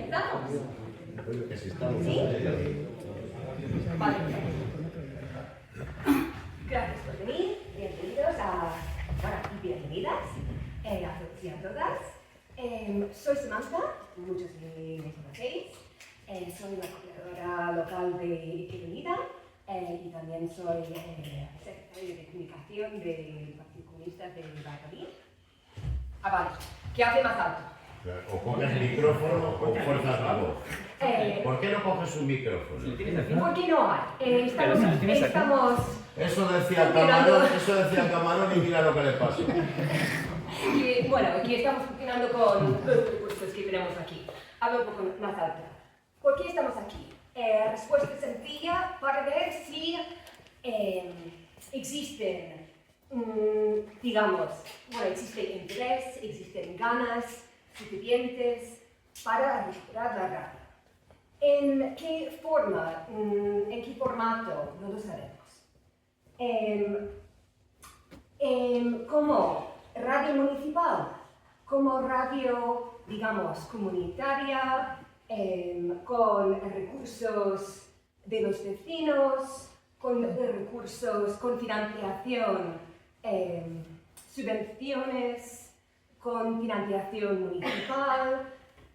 ¿Empezamos? ¿Sí? Vale. Gracias por venir. Bienvenidos y bienvenidas a todos y a todas. Soy Samantha, muchos de me conocéis. Soy la coordinadora local de Izquierda Unida y también soy secretaria de comunicación del Partido Comunista de Valladolid. Vale, ¿qué hace más alto? O coges el micrófono o fuerzas la voz. ¿Por qué no coges un micrófono? ¿Por qué no hay? Estamos Eso decía el camarón y mira lo que le pasó. y, bueno, aquí estamos funcionando con los recursos que tenemos aquí. Hablo un poco más alto. ¿Por qué estamos aquí? Respuesta sencilla para ver si existen, existe interés, existen ganas suficientes para recuperar la radio. ¿En qué forma, en qué formato? No lo sabemos. Como radio municipal, como radio, digamos, comunitaria, con recursos de los vecinos, con recursos, con financiación, subvenciones, con financiación municipal.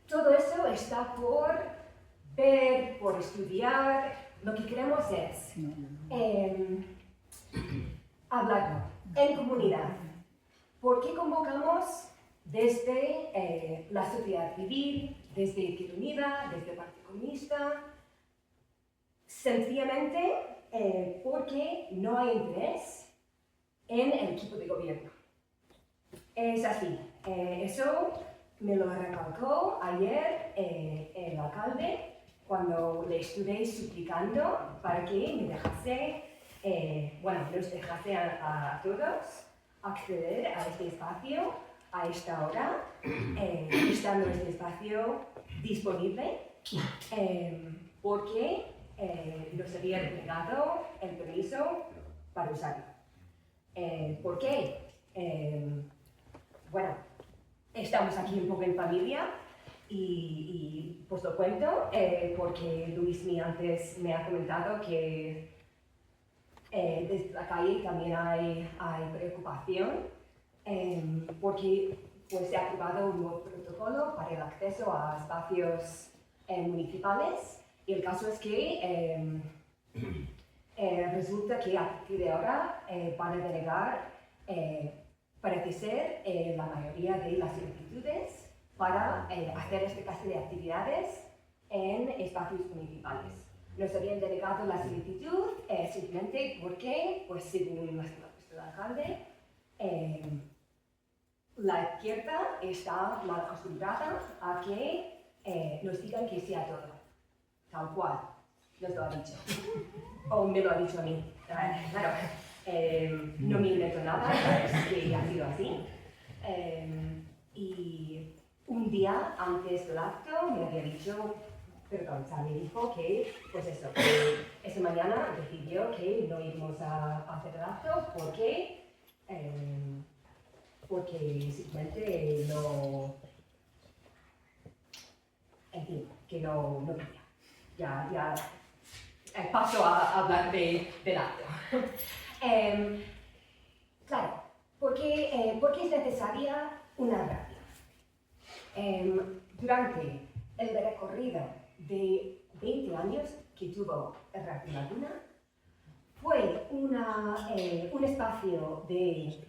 Todo eso está por ver, por estudiar. Lo que queremos es hablarlo en comunidad. ¿Por qué convocamos desde la sociedad civil, desde Izquierda Unida, desde el Partido Comunista? Sencillamente porque no hay interés en el equipo de gobierno. Es así. Eso me lo recalcó ayer el alcalde cuando le estuve suplicando para que me dejase, nos dejase a todos acceder a este espacio a esta hora, estando este espacio disponible, porque nos había negado el permiso para usarlo. ¿Por qué? Estamos aquí un poco en familia y pues lo cuento porque Luismi antes me ha comentado que desde la calle también hay preocupación porque pues, se ha aprobado un nuevo protocolo para el acceso a espacios municipales y el caso es que resulta que a partir de ahora van a denegar parece ser la mayoría de las solicitudes para hacer este clase de actividades en espacios municipales. Nos habían denegado la solicitud simplemente porque, pues según lo que ha puesto el alcalde, la izquierda está mal acostumbrada a que nos digan que sí a todo, tal cual nos lo ha dicho, o me lo ha dicho a mí. Claro, no me invento nada, es que ha sido así. Y un día antes del acto me había dicho, me dijo que, pues eso, que esa mañana decidió que no íbamos a hacer el acto porque simplemente no, en fin, que no quería. Ya paso a hablar del acto. Claro, ¿por qué es necesaria una radio? Durante el recorrido de 20 años que tuvo Radio Laguna, fue un espacio de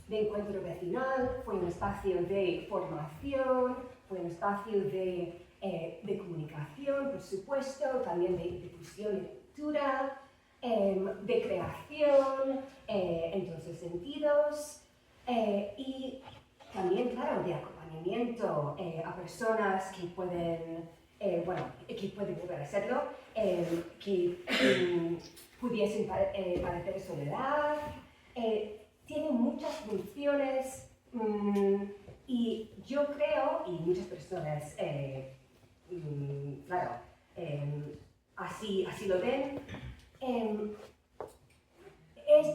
encuentro vecinal, fue un espacio de formación, fue un espacio de comunicación, por supuesto, también de difusión de cultura, de creación, en todos los sentidos, y también, claro, de acompañamiento a personas que pueden volver a hacerlo, que pudiesen padecer soledad. Tiene muchas funciones y yo creo, y muchas personas, así lo ven,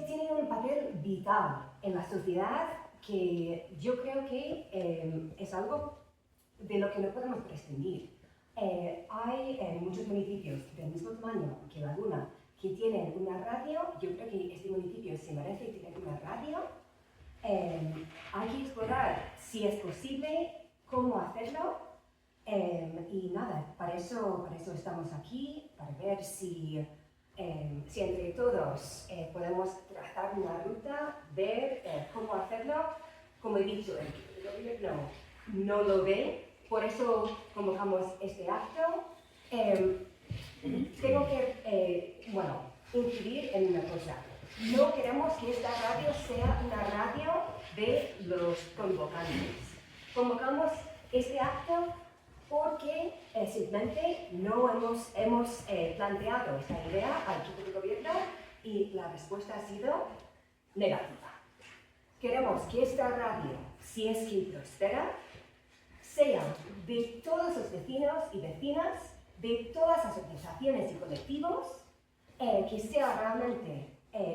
tiene un papel vital en la sociedad que yo creo que es algo de lo que no podemos prescindir. Hay muchos municipios del mismo tamaño que Laguna que tienen una radio. Yo creo que este municipio se merece tener una radio. Hay que explorar si es posible, cómo hacerlo. Y nada, para eso estamos aquí, para ver si entre todos podemos trazar una ruta, ver cómo hacerlo. Como he dicho, el equipo de gobierno no lo ve, por eso convocamos este acto. Tengo que, incidir en una cosa. No queremos que esta radio sea una radio de los convocantes. Convocamos este acto porque simplemente no hemos planteado esta idea al equipo de gobierno y la respuesta ha sido negativa. Queremos que esta radio, si es que prospera, sea de todos los vecinos y vecinas, de todas las organizaciones y colectivos, que sea realmente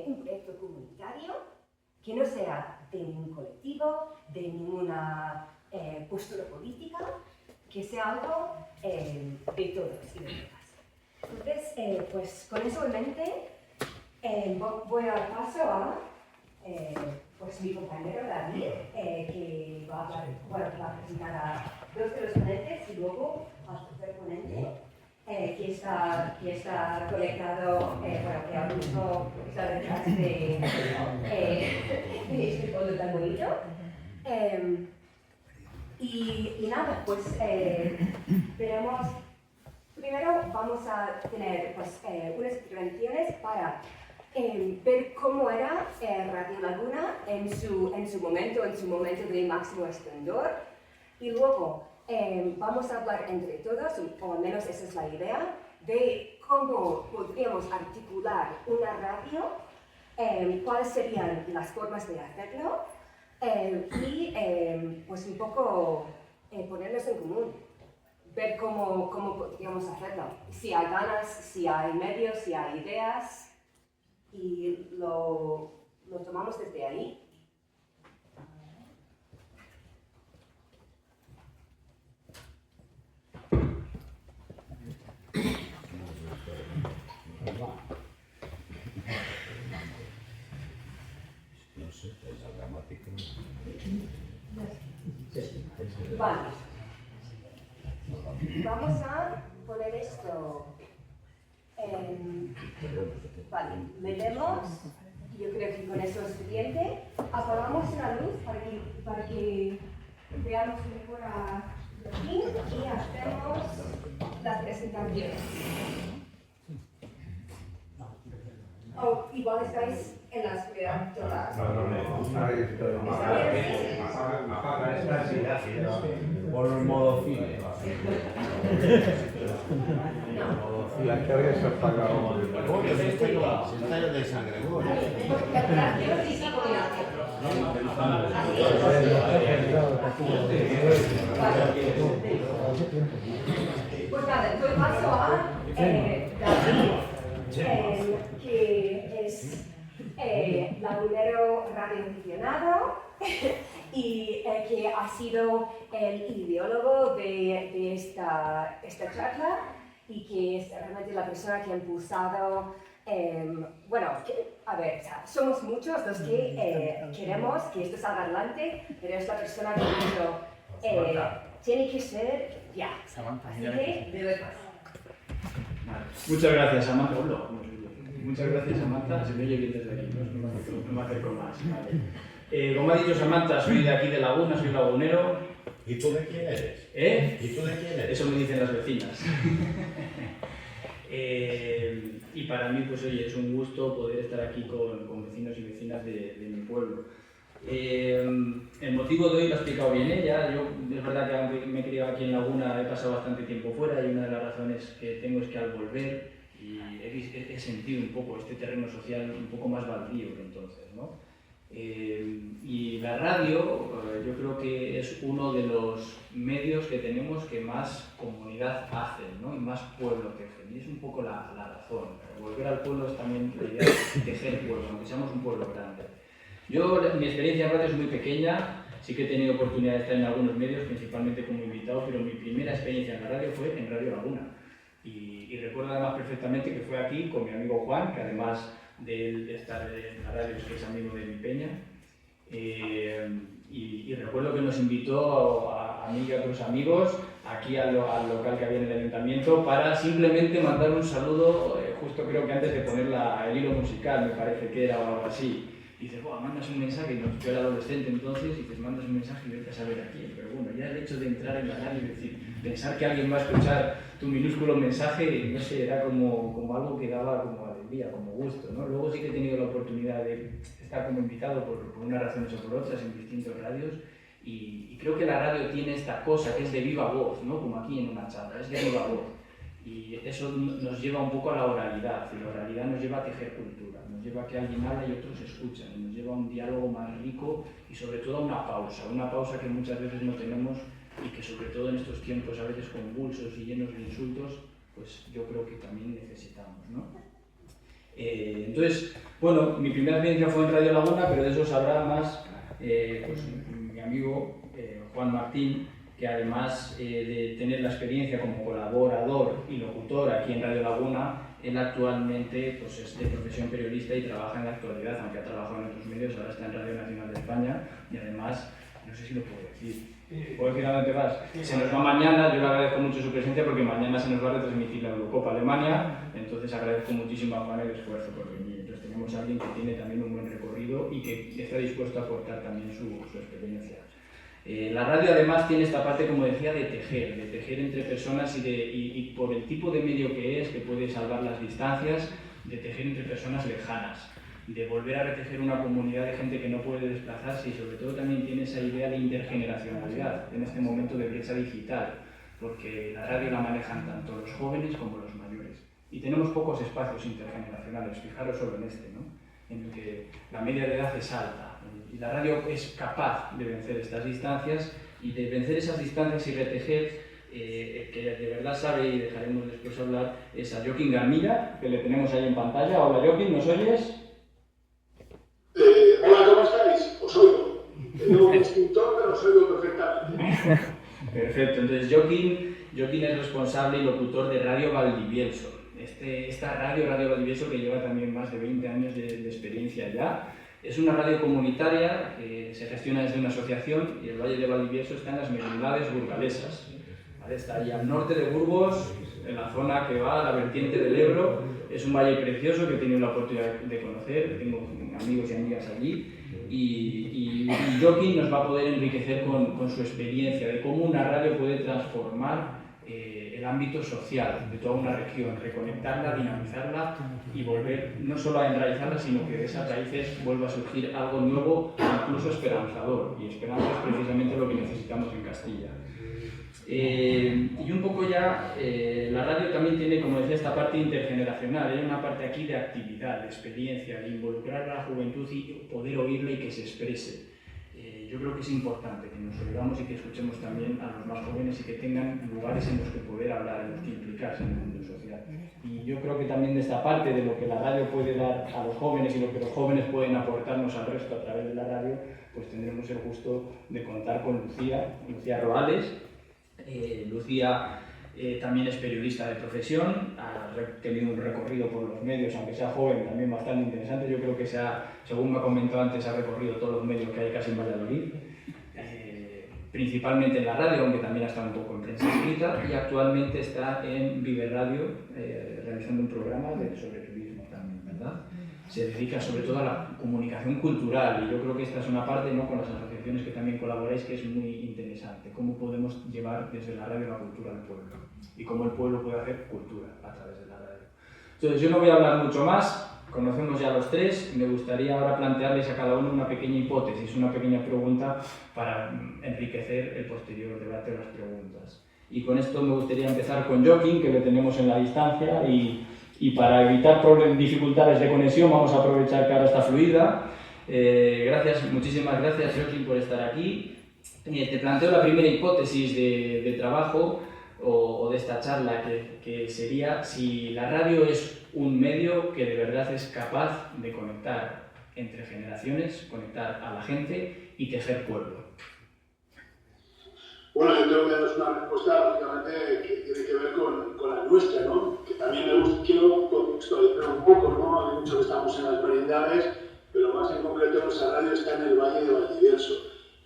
un proyecto comunitario, que no sea de ningún colectivo, de ninguna postura política, que sea algo de todos y de todas. Entonces, pues con eso en mente, voy a dar paso a mi compañero David, que va a presentar a dos de los ponentes y luego al tercer ponente, que está conectado, que ahora mismo está detrás de este fondo tan bonito. Y nada, pues veremos. Primero vamos a tener unas intervenciones para ver cómo era Radio Laguna en su momento de máximo esplendor. Y luego vamos a hablar entre todos, o al menos esa es la idea, de cómo podríamos articular una radio, cuáles serían las formas de hacerlo, y pues un poco ponernos en común, ver cómo podríamos hacerlo, si hay ganas, si hay medios, si hay ideas, y lo tomamos desde ahí. No sé, es dramático. Vale. Vamos a poner esto. Vale, medemos. Yo creo que con eso es suficiente. Apagamos la luz para que veamos mejor aquí y hacemos la presentación. Oh, igual estáis en la oscuridad total. Apaga esta, Ponlo en modo cine. la carga se ha apagado. Coño, si está yo de sangre, coño. Pues nada, doy paso a David, que es lagunero radioaficionado y que ha sido el ideólogo de esta charla y que es realmente la persona que ha impulsado, somos muchos los que queremos que esto salga adelante, pero es la persona que ha dicho, tiene que ser ya. Así que le doy paso. Muchas gracias, Samantha. Muchas gracias, Samantha. Se me oye bien desde aquí, no me acerco más. Vale. Como ha dicho Samantha, soy de aquí de Laguna, soy lagunero. ¿Y tú de quién eres? ¿Y tú de quién eres? Eso me dicen las vecinas. Y para mí, pues oye, es un gusto poder estar aquí con vecinos y vecinas de mi pueblo. El motivo de hoy lo ha explicado bien ella. Yo, es verdad que aunque me he criado aquí en Laguna, he pasado bastante tiempo fuera y una de las razones que tengo es que al volver he sentido un poco este terreno social un poco más baldío que entonces, ¿no? Y la radio, yo creo que es uno de los medios que tenemos que más comunidad hacen, ¿no? Y más pueblo tejen. Y es un poco la razón. Volver al pueblo es también la idea de tejer pueblo, aunque seamos un pueblo grande. Yo, mi experiencia en radio es muy pequeña. Sí que he tenido oportunidad de estar en algunos medios, principalmente como invitado, pero mi primera experiencia en la radio fue en Radio Laguna. Y recuerdo además perfectamente que fue aquí con mi amigo Juan, que además de él estar en la radio es que es amigo de mi peña. Y recuerdo que nos invitó a mí y a otros amigos aquí al local que había en el ayuntamiento para simplemente mandar un saludo, justo creo que antes de poner el hilo musical, me parece que era o algo así. Y dices, mandas un mensaje, yo era adolescente entonces, y dices, mandas un mensaje y vete a saber a quién. Pero bueno, ya el hecho de entrar en la radio y decir, pensar que alguien va a escuchar tu minúsculo mensaje, no sé, era como algo que daba como alegría, como gusto, ¿no? Luego sí que he tenido la oportunidad de estar como invitado por unas razones o por otras en distintos radios, y creo que la radio tiene esta cosa que es de viva voz, ¿no? Como aquí en una charla, es de viva voz. Y eso nos lleva un poco a la oralidad, y la oralidad nos lleva a tejer cultura, nos lleva a que alguien habla y otros escuchan, y nos lleva a un diálogo más rico y sobre todo a una pausa que muchas veces no tenemos y que sobre todo en estos tiempos a veces convulsos y llenos de insultos, pues yo creo que también necesitamos, ¿no? Entonces, bueno, mi primera experiencia fue en Radio Laguna, pero de eso sabrá más pues, mi amigo Juan Martín, que además de tener la experiencia como colaborador y locutor aquí en Radio Laguna, él actualmente pues, es de profesión periodista y trabaja en la actualidad, aunque ha trabajado en otros medios, ahora está en Radio Nacional de España y además, no sé si lo puedo decir. ¿Puedo decir a dónde vas? Se nos va mañana, yo le agradezco mucho su presencia porque mañana se nos va a retransmitir la Eurocopa Alemania, entonces agradezco muchísimo a Juan el esfuerzo por venir. Entonces tenemos a alguien que tiene también un buen recorrido y que está dispuesto a aportar también su experiencia. La radio además tiene esta parte, como decía, de tejer entre personas y por el tipo de medio que es, que puede salvar las distancias, de tejer entre personas lejanas, de volver a retejer una comunidad de gente que no puede desplazarse y sobre todo también tiene esa idea de intergeneracionalidad en este momento de brecha digital, porque la radio la manejan tanto los jóvenes como los mayores. Y tenemos pocos espacios intergeneracionales, fijaros solo en este, ¿no? En el que la media de edad es alta. Y la radio es capaz de vencer estas distancias y de vencer esas distancias y retejer, que de verdad sabe, y dejaremos después hablar, es a Joaquín Garmira, que le tenemos ahí en pantalla. Hola Joaquín, ¿nos oyes? Hola, ¿cómo estáis? Os oigo. Tengo un extintor, pero os oigo perfectamente. Perfecto, entonces Joaquín es responsable y locutor de Radio Valdivielso. Esta Radio Valdivielso, que lleva también más de 20 años de experiencia ya. Es una radio comunitaria que se gestiona desde una asociación y el Valle de Valdivielso está en las Merindades burgalesas. ¿Vale? Está ahí al norte de Burgos, en la zona que va a la vertiente del Ebro. Es un valle precioso que he tenido la oportunidad de conocer, tengo amigos y amigas allí. Y Joaquín nos va a poder enriquecer con su experiencia de cómo una radio puede transformar el ámbito social de toda una región, reconectarla, dinamizarla y volver no solo a enraizarla, sino que de esas raíces vuelva a surgir algo nuevo, incluso esperanzador. Y esperanza es precisamente lo que necesitamos en Castilla. Y un poco ya, la radio también tiene, como decía, esta parte intergeneracional. Hay una parte aquí de actividad, de experiencia, de involucrar a la juventud y poder oírla y que se exprese. Yo creo que es importante que nos oigamos y que escuchemos también a los más jóvenes y que tengan lugares en los que poder hablar, en los que implicarse en el mundo social. Y yo creo que también de esta parte, de lo que la radio puede dar a los jóvenes y lo que los jóvenes pueden aportarnos al resto a través de la radio, pues tendremos el gusto de contar con Lucía Roales. Lucía también es periodista de profesión, ha tenido un recorrido por los medios, aunque sea joven, también bastante interesante. Yo creo que según me ha comentado antes, ha recorrido todos los medios que hay casi en Valladolid, principalmente en la radio, aunque también ha estado un poco en prensa escrita, y actualmente está en Vive Radio, realizando un programa sobre turismo también, ¿verdad? Se dedica sobre todo a la comunicación cultural y yo creo que esta es una parte, ¿no?, con las asociaciones que también colaboráis, que es muy interesante. Cómo podemos llevar desde la radio la cultura al pueblo y cómo el pueblo puede hacer cultura a través de la radio. Entonces yo no voy a hablar mucho más, conocemos ya a los tres y me gustaría ahora plantearles a cada uno una pequeña hipótesis, una pequeña pregunta para enriquecer el posterior debate de las preguntas. Y con esto me gustaría empezar con Joaquín, que le tenemos en la distancia, y para evitar dificultades de conexión vamos a aprovechar que ahora está fluida. Muchísimas gracias Joaquín por estar aquí. Te planteo la primera hipótesis de trabajo o de esta charla, que sería si la radio es un medio que de verdad es capaz de conectar entre generaciones, conectar a la gente y tejer pueblo. Bueno, yo tengo que daros una respuesta básicamente que tiene que ver con la nuestra, ¿no? Que también me gusta, quiero contextualizar un poco, ¿no? Hay mucho que estamos en las merindades, pero más en concreto nuestra radio está en el Valle de Valdivielso.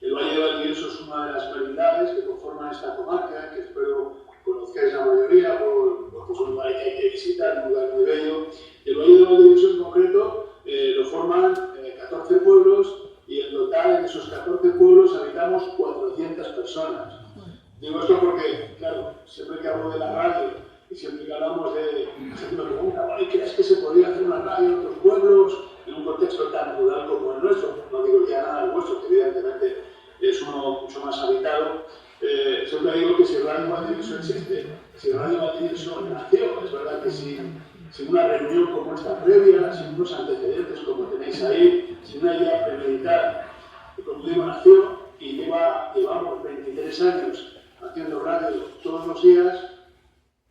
El Valle de Valdivielso es una de las merindades que conforman esta comarca, que espero conozcáis la mayoría, porque es un lugar que hay que visitar, un lugar muy bello. El Valle de Valdivielso en concreto lo forman 14 pueblos y en total en esos 14 pueblos habitamos 400 personas. Digo esto porque, claro, siempre que hablo de la radio y siempre que hablamos de... La gente me pregunta, ¿y crees que se podría hacer una radio en otros pueblos en un contexto tan rural como el nuestro? No digo ya nada del vuestro, que evidentemente es uno mucho más habitado. Siempre digo que si Radio Valdivielso existe, si Radio Valdivielso nació, es verdad que sin una reunión como esta previa, sin unos antecedentes como tenéis ahí, sin una idea premeditada, y como digo, nació y llevamos 23 años haciendo radio todos los días,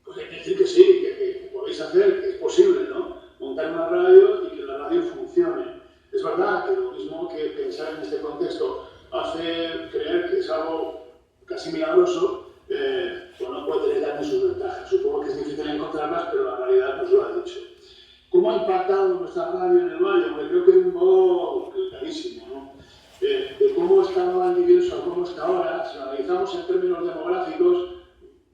pues hay que decir que sí, que podéis hacer, que es posible, ¿no? Montar una radio y que la radio funcione. Es verdad que lo mismo que pensar en este contexto hace creer que es algo casi milagroso, bueno, puede tener también sus ventajas. Supongo que es difícil encontrarlas, pero la realidad nos lo ha dicho. ¿Cómo ha impactado nuestra radio en el Valle? Porque creo que es un modo clarísimo, ¿no? De cómo estaba Valdivielso a cómo está ahora, si lo analizamos en términos demográficos,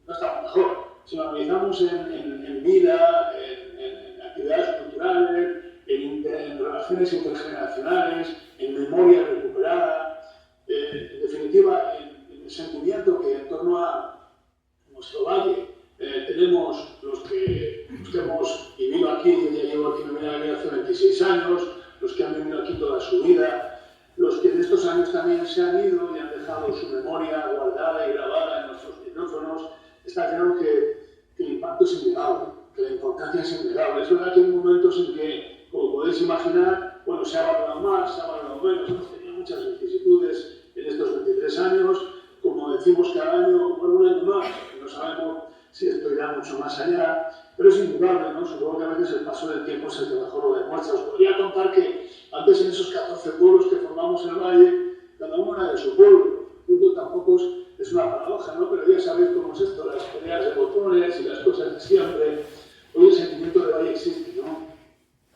no está mejor. Si lo analizamos en vida, en actividades culturales, en relaciones intergeneracionales, en memoria recuperada, en definitiva, en el sentimiento que en torno a nuestro valle tenemos los que hemos vivido aquí, yo ya llevo aquí en Medina hace 26 años, los que han vivido aquí toda su vida, los que en estos años también se han ido y han dejado su memoria guardada y grabada en nuestros micrófonos, está claro que el impacto es innegable, que la importancia es innegable. Es verdad que hay momentos en que, como podéis imaginar, bueno, se ha valorado más, se ha valorado menos, hemos tenido muchas vicisitudes en estos 23 años, como decimos cada año, bueno, un año más, no sabemos si esto irá mucho más allá, pero es indudable, ¿no? Supongo que a veces el paso del tiempo es el que mejor lo demuestra. Os podría contar que antes en esos 14 pueblos que formamos el valle, cada uno era de su pueblo. Punto tampoco es una paradoja, ¿no? Pero ya sabéis cómo es esto, las peleas de botones y las cosas de siempre. Hoy el sentimiento de valle existe, ¿no?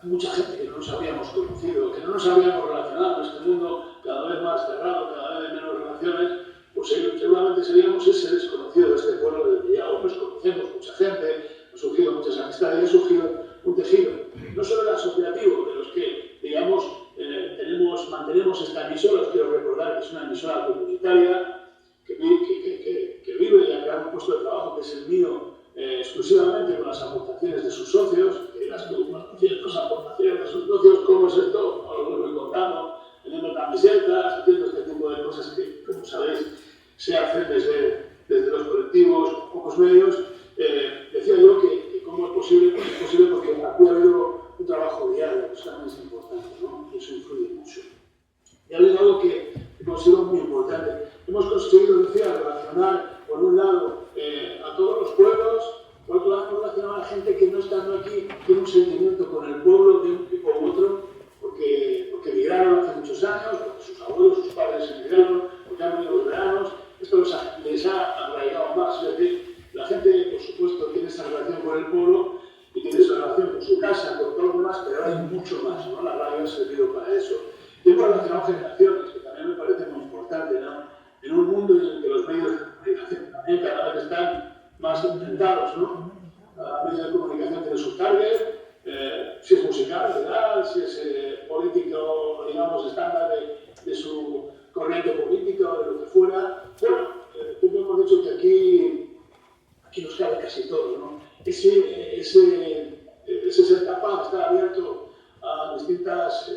Hay mucha gente que no nos habíamos conocido, que no nos habíamos relacionado en este mundo cada vez más cerrado, cada vez de menos relaciones, pues seguramente seríamos ese desconocido de este pueblo del que ya hoy nos conocemos mucha gente, han surgido muchas amistades y ha surgido un tejido, no solo el asociativo, de los que, digamos, mantenemos esta emisora. Os quiero recordar que es una emisora comunitaria que vive y ha creado un puesto de trabajo que es el mío, exclusivamente con las aportaciones de sus socios, que las aportaciones de sus socios, ¿cómo es esto? Os lo voy contando, vendiendo camisetas, haciendo este tipo de cosas que, como sabéis, se hacen desde los colectivos, pocos medios. Decía yo que cómo es posible, pues es posible porque aquí ha habido un trabajo diario, que también es importante, ¿no? Y eso influye mucho. Y ha habido algo que considero muy importante. Hemos conseguido, decía, relacionar, por un lado, a todos los pueblos, por otro lado, hemos relacionado a la gente que no estando aquí tiene un sentimiento con el pueblo de un tipo u otro, porque emigraron hace muchos años, porque sus abuelos, sus padres emigraron, porque han venido los veranos. Esto les ha arraigado más. Es decir, la gente, por supuesto, tiene esa relación con el pueblo y tiene esa relación con su casa, con todo lo demás, pero hay mucho más, ¿no? La radio ha servido para eso. Y hemos relacionado generaciones, que también me parece muy importante, ¿no? En un mundo en el que los medios de comunicación también cada vez están más intentados, ¿no? Cada medio de comunicación tiene su target, si es musical, legal, si es político, digamos, estándar de su corriente política o de lo que fuera. Bueno, siempre hemos dicho que aquí nos cabe casi todo, ¿no? Ese ser capaz de estar abierto a distintos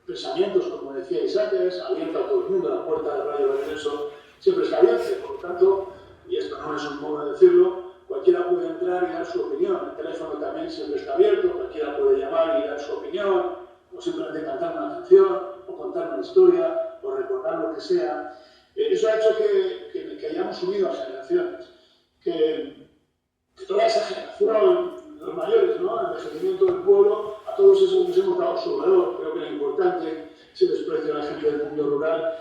pensamientos, como decíais antes, abierto a todo el mundo, la puerta de Radio Valdivielso siempre está abierta, por lo tanto, y esto no es un modo de decirlo, cualquiera puede entrar y dar su opinión. El teléfono también siempre está abierto, cualquiera puede llamar y dar su opinión, o simplemente cantar una canción, o contar una historia, o recordar lo que sea. Eso ha hecho que hayamos unido a generaciones, que toda esa generación, los mayores, ¿no? El envejecimiento del pueblo, a todos esos les hemos dado su valor. Creo que era importante ese desprecio a la gente del mundo rural.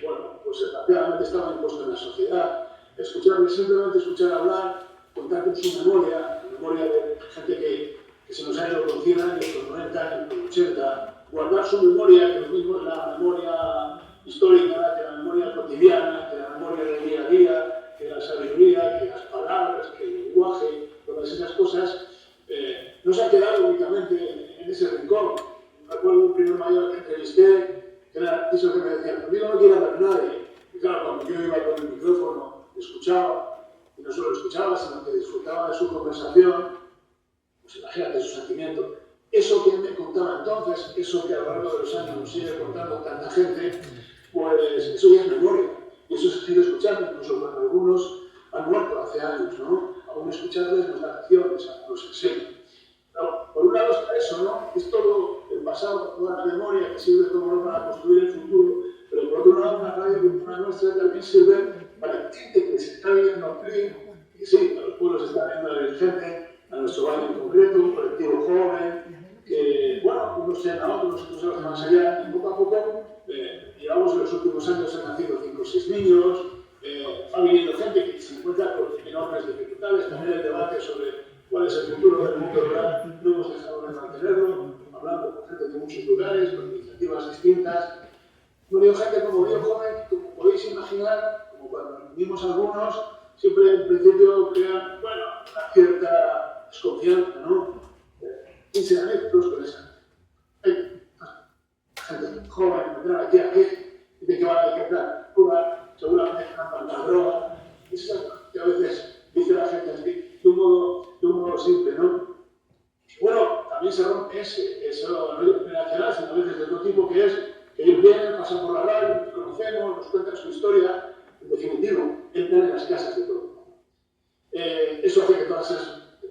Bueno, pues desgraciadamente estaba impuesto en la sociedad. simplemente escuchar hablar, contar con su memoria, la memoria de gente que se nos ha ido con 100 años, con 90 años, con 80, guardar su memoria, que lo mismo es la memoria histórica, que la memoria cotidiana, que la memoria del día a día, que la sabiduría, que las palabras, que el lenguaje, todas esas cosas, no se ha quedado únicamente en ese rincón. Recuerdo un primer mayor que entrevisté, que era eso que me decía, conmigo no quiere hablar nadie. Y claro, cuando yo iba con el micrófono, escuchaba, y no solo escuchaba, sino que disfrutaba de su conversación, pues imagínate su sentimiento. Eso que me contaba entonces, eso que a lo largo de los años nos sigue contando tanta gente, pues eso ya es memoria. Y eso se sigue escuchando, incluso cuando algunos han muerto hace años, ¿no? Aún escucharles nuestras acciones, nos enseñan. No, por un lado está eso, ¿no? Es todo el pasado, toda la memoria que sirve como para construir el futuro, pero por otro lado una radio como la nuestra también sirve para gente que se está viviendo aquí, que sí, a los pueblos se está viendo gente, a nuestro barrio en concreto, un colectivo joven, que, bueno, unos sean a otros, otros se los más allá, y poco a poco, llevamos en los últimos años, han nacido 5 o 6 niños, va viniendo gente que se encuentra con enormes dificultades, también el debate sobre cuál es el futuro del mundo rural, no hemos dejado de mantenerlo, hablando con gente de muchos lugares, con iniciativas distintas. Bueno, gente como yo joven, como podéis imaginar, como cuando vimos algunos, siempre en principio crean, bueno, una cierta desconfianza, ¿no? ¿Quién serán estos con esa? Gente joven, vendrán aquí, de que van a intentar curar, seguramente están para la droga, esas que a veces dice la gente así, de un modo simple, ¿no? Bueno, también se rompe eso no es generacional, sino a veces de otro tipo, que es que ellos vienen, pasan por la radio, nos conocemos, nos cuentan su historia, en definitivo, entran en las casas de todo. Eso hace que todas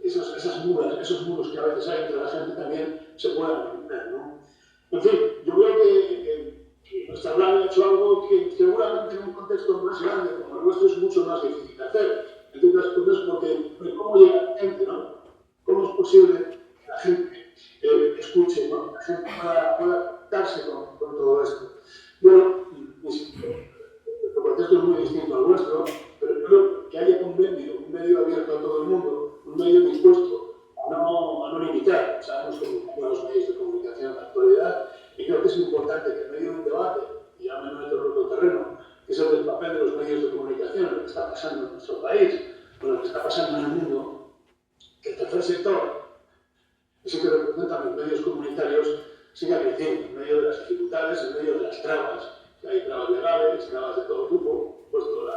esas muras, esos muros que a veces hay entre la gente también se puedan romper, ¿no? En fin, yo creo que nuestra radio ha hecho algo que seguramente en un contexto más grande como el nuestro es mucho más difícil de hacer. Entre otras cosas porque cómo llega la gente, ¿no? ¿Cómo es posible que la gente escuche, ¿no? La gente pueda conectarse con todo esto? Bueno, el contexto es muy distinto al nuestro, pero yo creo que haya un medio abierto a todo el mundo, un medio dispuesto a no limitar. Sabemos cómo los medios de comunicación en la actualidad, y creo que es importante que en medio de un debate, y ya me meto en otro terreno, que es el del papel de los medios de comunicación, lo que está pasando en nuestro país, con lo que está pasando en el mundo, que el tercer sector, ese que representan los medios comunitarios, siga creciendo en medio de las dificultades, en medio de las trabas, que hay trabas legales, trabas de todo tipo, puesto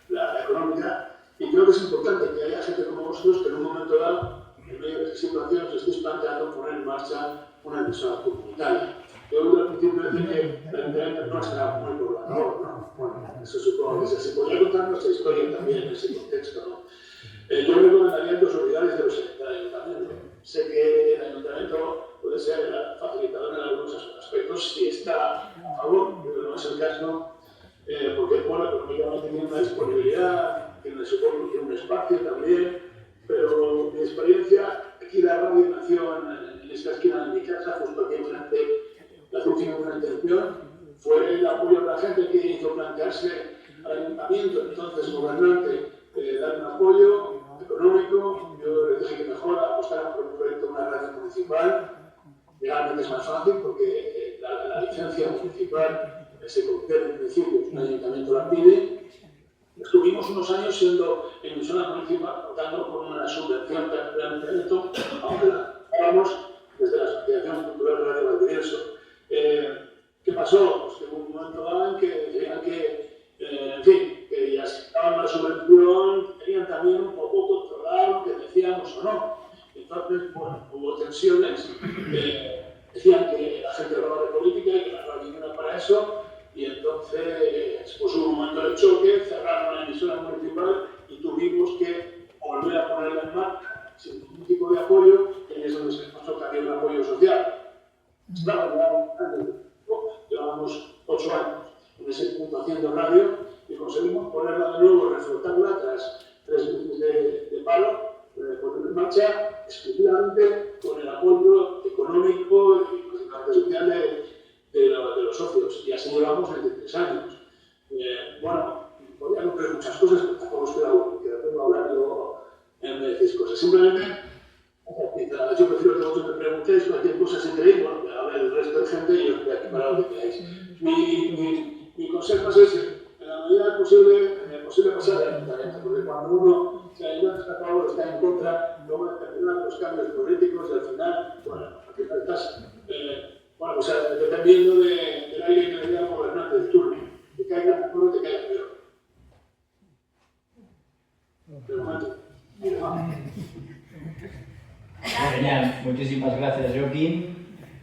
la económica, y creo que es importante que haya gente como vosotros que en un momento dado, en medio de esa situación, os estéis planteando poner en marcha una emisora comunitaria. Yo al principio decía que el ayuntamiento no será muy poblador, ¿no? Bueno, eso supongo que se podría contar nuestra historia también en ese contexto, ¿no? Yo recomendaría dos unidades de los ayuntamientos. Sé que el ayuntamiento puede ser facilitador en algunos aspectos si está a favor, pero no es el caso, porque bueno, económicamente tiene una disponibilidad, tiene un espacio también, pero mi experiencia, aquí la radio nació en esta esquina de mi casa, justo aquí enfrente, la última una intención, fue el apoyo de la gente que hizo plantearse al ayuntamiento, entonces gobernante, dar un apoyo económico. Yo les dije que mejor apostaran por un proyecto de una radio municipal. Realmente es más fácil porque la licencia municipal se concede en principio, un ayuntamiento la pide. Estuvimos unos años siendo emisora municipal, contando con una subvención del ayuntamiento, aunque la pagamos desde la Asociación Cultural Radio Valdivielso. ¿Qué pasó? Pues que hubo un momento dado en que decían que, en fin, que ya si daban una subvención, tenían también un poco controlar lo que decíamos o no. Entonces, bueno, hubo tensiones, decían que la gente hablaba de política y que la radio no era para eso, y entonces pues hubo un momento de choque, cerraron la emisora municipal y tuvimos que volver a ponerla en marcha sin ningún tipo de apoyo, y ahí es donde se pasó que había un apoyo social. Llevábamos 8 años en ese punto haciendo radio y conseguimos ponerla de nuevo, reflotarla tras 3 meses de paro, ponerla en marcha exclusivamente con el apoyo económico y social de los socios. Y así llevamos 23 años. Bueno, podríamos ver muchas cosas, pero tampoco os queda simplemente, yo prefiero que vosotros me preguntéis cualquier cosa si queréis, bueno, a ver, el resto de gente y yo estoy aquí para lo que queráis. Mi consejo es ese, en la medida posible pasar de ayuntamiento, porque cuando uno se ayuda está a favor, está en contra, luego determinan los cambios políticos y al final, bueno, al final estás, dependiendo del aire que le dé al gobernante del turno, que caiga mejor o que caiga peor. Pero momento, Genial, muchísimas gracias, Joaquín.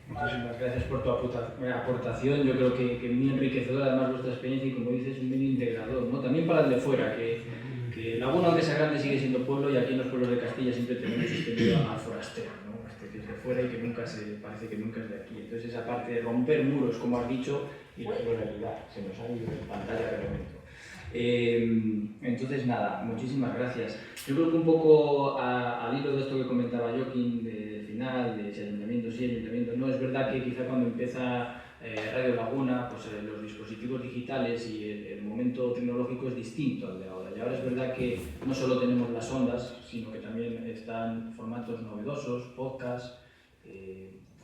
Muchísimas gracias por tu aportación. Yo creo que muy enriquecedora además vuestra experiencia y, como dices, un medio integrador, ¿no? También para el de fuera, que Laguna, aunque sea grande, sigue siendo pueblo, y aquí en los pueblos de Castilla siempre tenemos este miedo al forastero, ¿no? Que es de fuera y que parece que nunca es de aquí. Entonces, esa parte de romper muros, como has dicho, y la realidad, se nos ha ido en pantalla de momento. Entonces, nada, muchísimas gracias. Yo creo que un poco al hilo de esto que comentaba Joaquín del final, de si ayuntamiento sí, ayuntamiento no, es verdad que quizá cuando empieza Radio Laguna, pues los dispositivos digitales y el momento tecnológico es distinto al de ahora. Y ahora es verdad que no solo tenemos las ondas, sino que también están formatos novedosos, podcasts,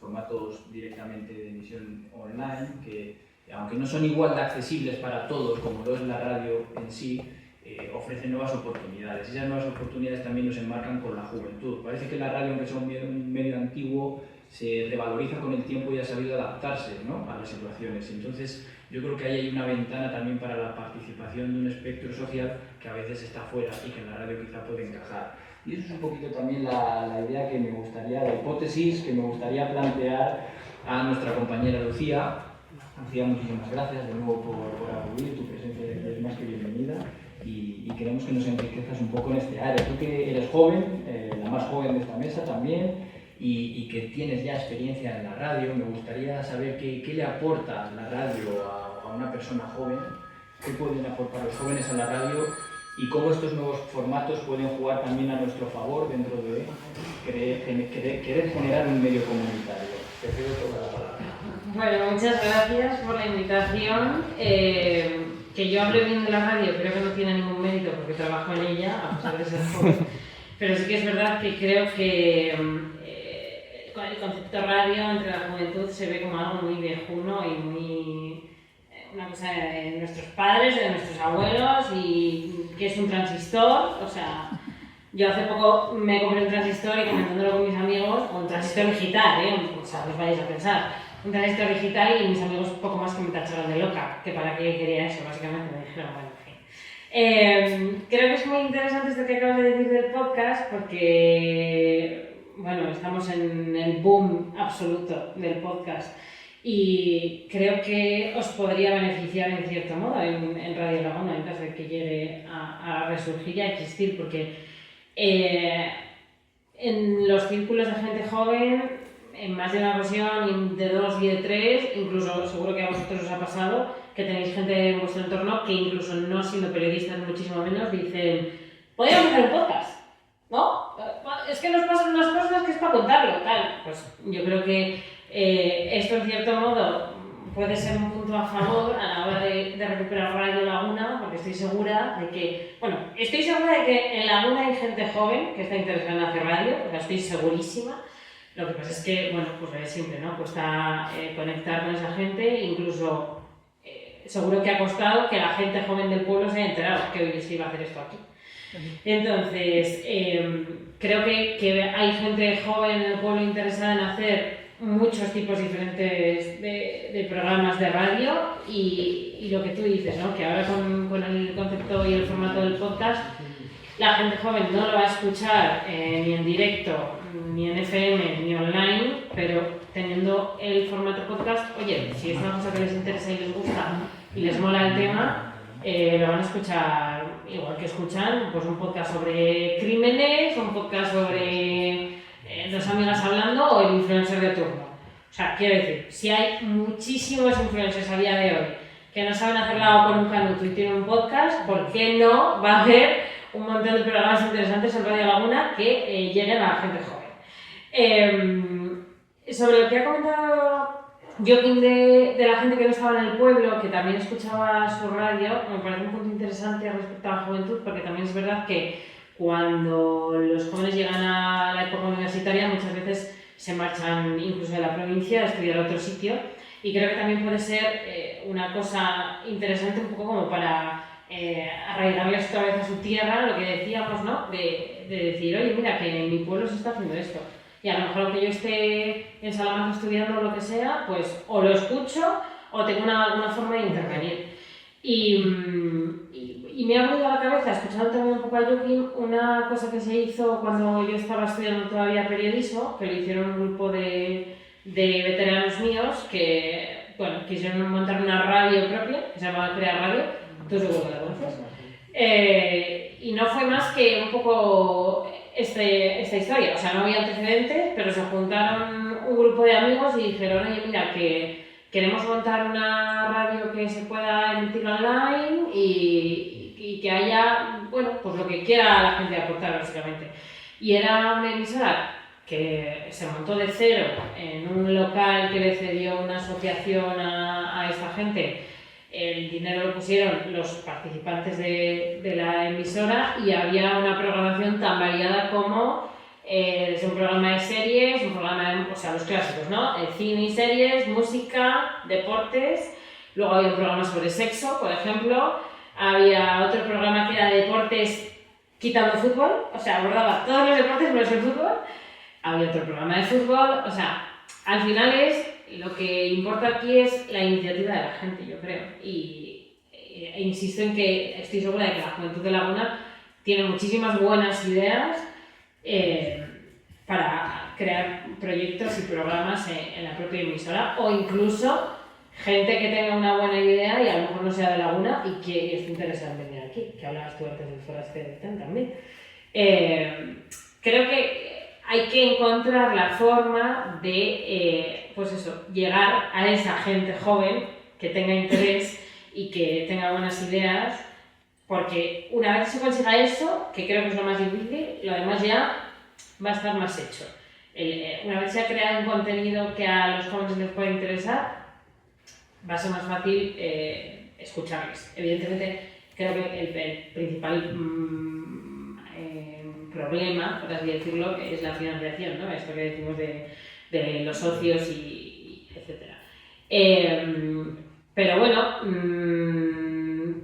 formatos directamente de emisión online, que aunque no son igual de accesibles para todos como lo es la radio en sí, ofrecen nuevas oportunidades. Esas nuevas oportunidades también nos enmarcan con la juventud. Parece que la radio, aunque sea un medio antiguo, se revaloriza con el tiempo y ha sabido adaptarse, ¿no?, a las situaciones. Entonces, yo creo que ahí hay una ventana también para la participación de un espectro social que a veces está fuera y que en la radio quizá puede encajar. Y eso es un poquito también la idea que me gustaría, la hipótesis que me gustaría plantear a nuestra compañera Lucía. Lucía, muchísimas gracias de nuevo por acudir, tu presencia de aquí es más que bienvenida y queremos que nos enriquezcas un poco en este área. Tú que eres joven, la más joven de esta mesa también, y que tienes ya experiencia en la radio, me gustaría saber qué le aporta la radio a una persona joven, qué pueden aportar los jóvenes a la radio y cómo estos nuevos formatos pueden jugar también a nuestro favor dentro de querer generar un medio comunitario. Te cedo toda la palabra. Bueno, muchas gracias por la invitación. Que yo hable bien de la radio creo que no tiene ningún mérito porque trabajo en ella, a pesar de ser joven. Pero sí que es verdad que creo que el concepto radio entre la juventud se ve como algo muy viejuno y muy una cosa de nuestros padres, de nuestros abuelos, y que es un transistor. O sea, yo hace poco me compré un transistor y comentándolo con mis amigos, o un transistor digital, o sea, no os vayáis a pensar. Un transistor digital y mis amigos poco más que me tacharon de loca, que para qué quería eso, básicamente me dijeron, bueno, en fin. Creo que es muy interesante esto que acabas de decir del podcast porque, bueno, estamos en el boom absoluto del podcast y creo que os podría beneficiar en cierto modo en Radio Laguna en caso de que llegue a resurgir y a existir, porque en los círculos de gente joven, en más de una ocasión, de 2 y de 3, incluso seguro que a vosotros os ha pasado, que tenéis gente en vuestro entorno que incluso no siendo periodistas muchísimo menos dicen podríamos hacer un podcast, ¿no? Es que nos pasan unas cosas que es para contarlo, tal. Pues yo creo que esto en cierto modo puede ser un punto a favor a la hora de recuperar Radio Laguna, porque estoy segura de que, en Laguna hay gente joven que está interesada en hacer radio, porque estoy segurísima. Lo que pasa es que, bueno, pues lo de siempre, ¿no? Cuesta conectar con esa gente, incluso seguro que ha costado que la gente joven del pueblo se haya enterado que hoy se iba a hacer esto aquí. Entonces, creo que hay gente joven en el pueblo interesada en hacer muchos tipos diferentes de programas de radio y lo que tú dices, ¿no? Que ahora con el concepto y el formato del podcast, la gente joven no lo va a escuchar ni en directo, ni en FM, ni online, pero teniendo el formato podcast, oye, si es una cosa que les interesa y les gusta y les mola el tema, lo van a escuchar igual que escuchan pues un podcast sobre crímenes, un podcast sobre dos amigas hablando o el influencer de turno. O sea, quiero decir, si hay muchísimos influencers a día de hoy que no saben hacer nada con un canuto y tienen un podcast, ¿por qué no va a haber un montón de programas interesantes en Radio Laguna que lleguen a la gente joven? Sobre lo que ha comentado Joaquín de la gente que no estaba en el pueblo, que también escuchaba su radio, me parece un punto interesante respecto a la juventud, porque también es verdad que cuando los jóvenes llegan a la época universitaria muchas veces se marchan incluso de la provincia a estudiar a otro sitio, y creo que también puede ser una cosa interesante un poco como para arraigarles otra vez a su tierra, lo que decíamos, ¿no? De decir, oye, mira, que en mi pueblo se está haciendo esto. Y a lo mejor aunque yo esté en Salamanca estudiando o lo que sea, pues o lo escucho o tengo alguna forma de intervenir. Y me ha venido a la cabeza, escuchando también un poco a Joaquín, una cosa que se hizo cuando yo estaba estudiando todavía periodismo, que lo hicieron un grupo de veteranos míos que, bueno, quisieron montar una radio propia, que se llamaba Crea Radio, tú seguro que la conoces, y no fue más que un poco esta historia, o sea, no había antecedentes, pero se juntaron un grupo de amigos y dijeron, oye, mira, que queremos montar una radio que se pueda emitir online y que haya, bueno, pues lo que quiera la gente aportar, básicamente. Y era una emisora que se montó de cero en un local que le cedió una asociación a esta gente. El dinero lo pusieron los participantes de la emisora y había una programación tan variada como desde un programa de series, un programa de, o sea, los clásicos, ¿no? Cine y series, música, deportes. Luego había un programa sobre sexo, por ejemplo. Había otro programa que era de deportes quitando fútbol, o sea, abordaba todos los deportes menos el fútbol. Había otro programa de fútbol, o sea, al final lo que importa aquí es la iniciativa de la gente, yo creo. E insisto en que estoy segura de que la Juventud de Laguna tiene muchísimas buenas ideas para crear proyectos y programas en la propia emisora, o incluso gente que tenga una buena idea y a lo mejor no sea de Laguna y que esté interesada en venir aquí, que hablabas tú antes del forastero también. Creo que hay que encontrar la forma de, pues eso, llegar a esa gente joven que tenga interés y que tenga buenas ideas, porque una vez se consiga eso, que creo que es lo más difícil, lo demás ya va a estar más hecho. Una vez se ha creado un contenido que a los jóvenes les pueda interesar, va a ser más fácil escucharles. Evidentemente, creo que el principal problema, por así decirlo, es la financiación, ¿no? Esto que decimos de los socios y etcétera. Pero bueno,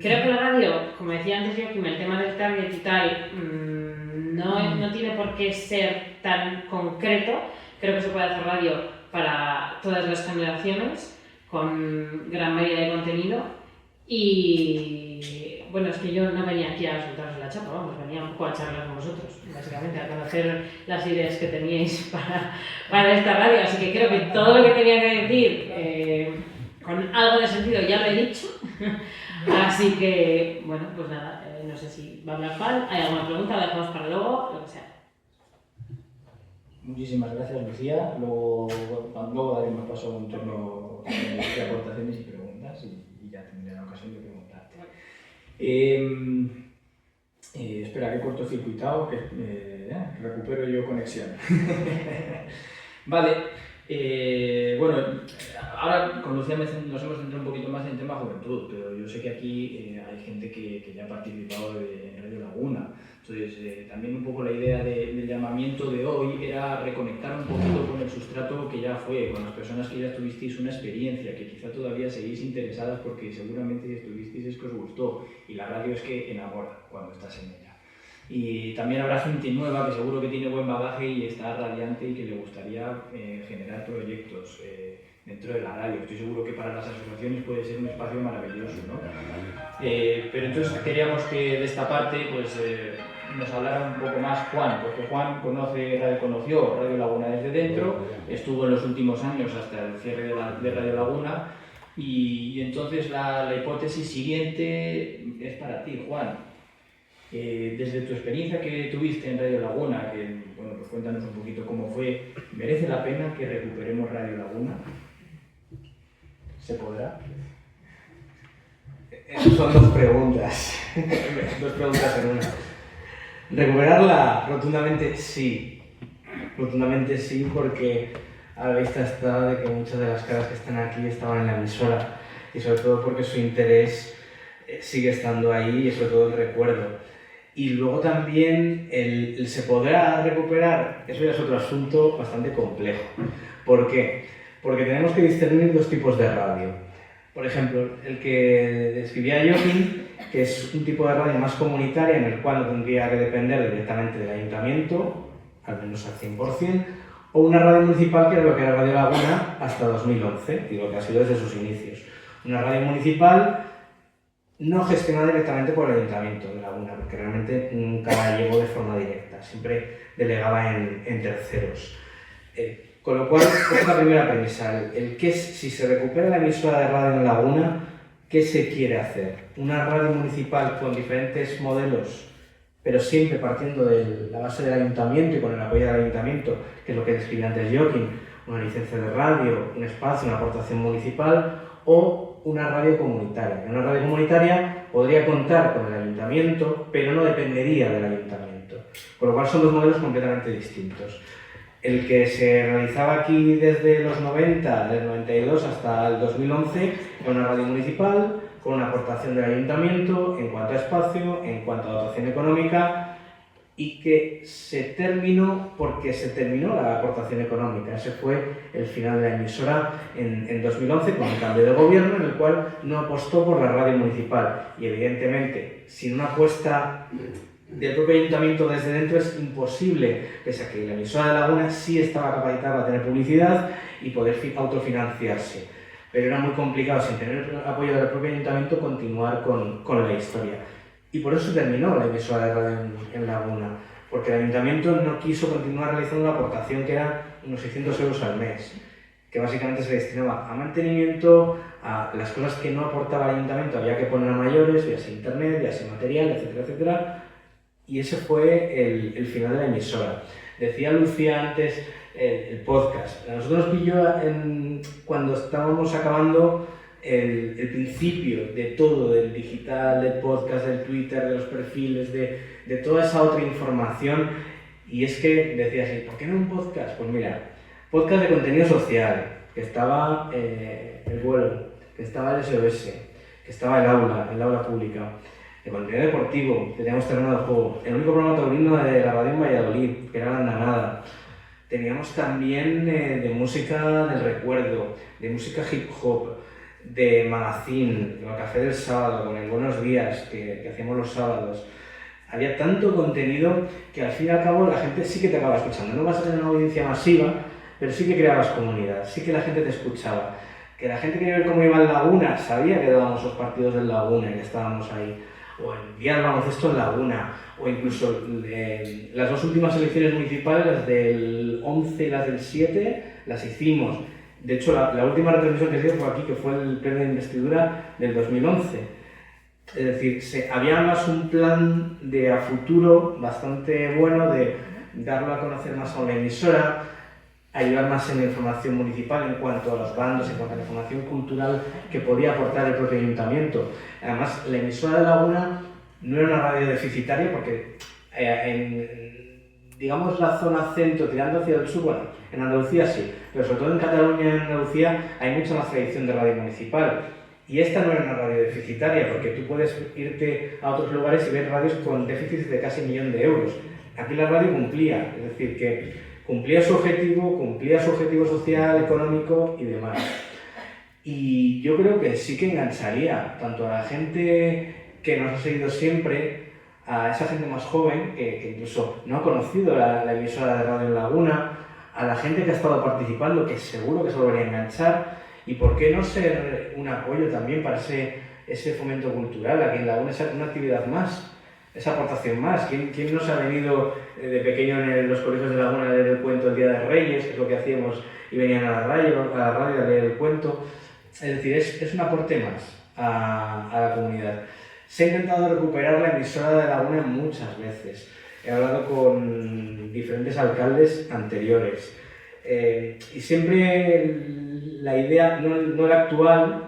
creo que la radio, como decía antes Joaquín, el tema del target y tal, no tiene por qué ser tan concreto. Creo que se puede hacer radio para todas las generaciones, con gran mayoría de contenido. Y bueno, es que yo no venía aquí a soltaros la chapa, vamos, venía un poco a charlar con vosotros, básicamente, a conocer las ideas que teníais para esta radio. Así que creo que todo lo que tenía que decir, con algo de sentido, ya lo he dicho. Así que, bueno, pues nada, no sé si va a hablar Juan, hay alguna pregunta, la dejamos para luego, lo que sea. Muchísimas gracias, Lucía. Luego daremos paso a un turno de aportaciones y preguntas y ya tendré la ocasión de preguntarte. Espera, que he cortocircuitado, que recupero yo conexión. Vale. Bueno, ahora con Lucía nos hemos centrado un poquito más en el tema juventud, pero yo sé que aquí hay gente que ya ha participado en Radio Laguna. Entonces, también un poco la idea del llamamiento de hoy era reconectar un poquito con el sustrato que ya fue, con las personas que ya tuvisteis una experiencia, que quizá todavía seguís interesadas porque seguramente si estuvisteis es que os gustó, y la radio es que enamora cuando estás en ella. Y también habrá gente nueva que seguro que tiene buen bagaje y está radiante y que le gustaría generar proyectos dentro de la radio. Estoy seguro que para las asociaciones puede ser un espacio maravilloso, ¿no? Pero entonces queríamos que de esta parte pues, nos hablara un poco más Juan, porque Juan conoció Radio Laguna desde dentro, estuvo en los últimos años hasta el cierre de Radio Laguna, y entonces la hipótesis siguiente es para ti, Juan. Desde tu experiencia que tuviste en Radio Laguna, que, bueno, pues cuéntanos un poquito cómo fue. ¿Merece la pena que recuperemos Radio Laguna? ¿Se podrá? Son dos preguntas. Dos preguntas en una. Recuperarla, rotundamente sí. Rotundamente sí, porque a la vista está de que muchas de las caras que están aquí estaban en la emisora, y sobre todo porque su interés sigue estando ahí, y sobre todo el recuerdo. Y luego también se podrá recuperar, eso ya es otro asunto bastante complejo. ¿Por qué? Porque tenemos que discernir dos tipos de radio. Por ejemplo, el que describía Joaquín, que es un tipo de radio más comunitaria en el cual no tendría que depender directamente del ayuntamiento, al menos al 100%, o una radio municipal que era lo que era Radio Laguna hasta 2011, y lo que ha sido desde sus inicios. Una radio municipal no gestionada directamente por el ayuntamiento de Laguna, porque realmente nunca la llevó de forma directa, siempre delegaba en terceros. Con lo cual, esa es la primera premisa, si se recupera la emisora de radio en Laguna, ¿qué se quiere hacer? ¿Una radio municipal con diferentes modelos, pero siempre partiendo de la base del ayuntamiento y con el apoyo del ayuntamiento, que es lo que describía antes Joaquín, una licencia de radio, un espacio, una aportación municipal, o una radio comunitaria? Una radio comunitaria podría contar con el ayuntamiento, pero no dependería del ayuntamiento, con lo cual son dos modelos completamente distintos. El que se realizaba aquí desde los 90, del 92 hasta el 2011, era una radio municipal con una aportación del ayuntamiento en cuanto a espacio, en cuanto a dotación económica, y que se terminó porque se terminó la aportación económica. Ese fue el final de la emisora en 2011 con un cambio de gobierno en el cual no apostó por la radio municipal. Y evidentemente, sin una apuesta del propio ayuntamiento desde dentro es imposible, pese a que la emisora de Laguna sí estaba capacitada para tener publicidad y poder autofinanciarse. Pero era muy complicado, sin tener el apoyo del propio ayuntamiento, continuar con la historia. Y por eso se terminó la emisora de radio en Laguna, porque el ayuntamiento no quiso continuar realizando una aportación que era unos 600 euros al mes, que básicamente se destinaba a mantenimiento, a las cosas que no aportaba el ayuntamiento, había que poner a mayores, ya sea internet, ya sea material, etcétera, etcétera. Y ese fue el final de la emisora. Decía Lucía antes el podcast. A nosotros nos pilló cuando estábamos acabando el principio de todo, del digital, del podcast, del Twitter, de los perfiles, de toda esa otra información. Y es que decías, ¿por qué no un podcast? Pues mira, podcast de contenido social, que estaba el vuelo, que estaba el SOS, que estaba el aula pública. De contenido deportivo, teníamos terreno de juego, el único programa taurino de la radio en Valladolid, que era La Andanada. Teníamos también de música del recuerdo, de música hip hop, de magazine, el café del sábado, con el Buenos Días, que hacíamos los sábados. Había tanto contenido que al fin y al cabo la gente sí que te acaba escuchando. No vas a tener una audiencia masiva, pero sí que creabas comunidad, sí que la gente te escuchaba. Que la gente quería ver cómo iba el Laguna, sabía que dábamos los partidos del Laguna y que estábamos ahí. O el día del baloncesto en Laguna, o incluso las dos últimas elecciones municipales, las del 11 y las del 7, las hicimos. De hecho, la última retransmisión que se hizo fue aquí, que fue el pleno de investidura del 2011. Es decir, había más un plan de a futuro bastante bueno de darlo a conocer más a una emisora, ayudar más en la información municipal en cuanto a los bandos, en cuanto a la información cultural que podía aportar el propio ayuntamiento. Además, la emisora de Laguna no era una radio deficitaria porque digamos la zona centro, tirando hacia el sur, bueno, en Andalucía sí, pero sobre todo en Cataluña y en Andalucía hay mucha más tradición de radio municipal. Y esta no era una radio deficitaria porque tú puedes irte a otros lugares y ver radios con déficits de casi 1 millón de euros. Aquí la radio cumplía, es decir, que cumplía su objetivo social, económico y demás. Y yo creo que sí que engancharía tanto a la gente que nos ha seguido siempre, a esa gente más joven que incluso no ha conocido la emisora de Radio Laguna, a la gente que ha estado participando, que seguro que se volvería a enganchar, y por qué no ser un apoyo también para ese fomento cultural, aquí en Laguna, una actividad más. Esa aportación más. ¿Quién nos ha venido de pequeño en los colegios de Laguna a leer el cuento el Día de Reyes, que es lo que hacíamos, y venían a la radio a leer el cuento? Es decir, es un aporte más a la comunidad. Se ha intentado recuperar la emisora de Laguna muchas veces. He hablado con diferentes alcaldes anteriores. Y siempre la idea, no la actual,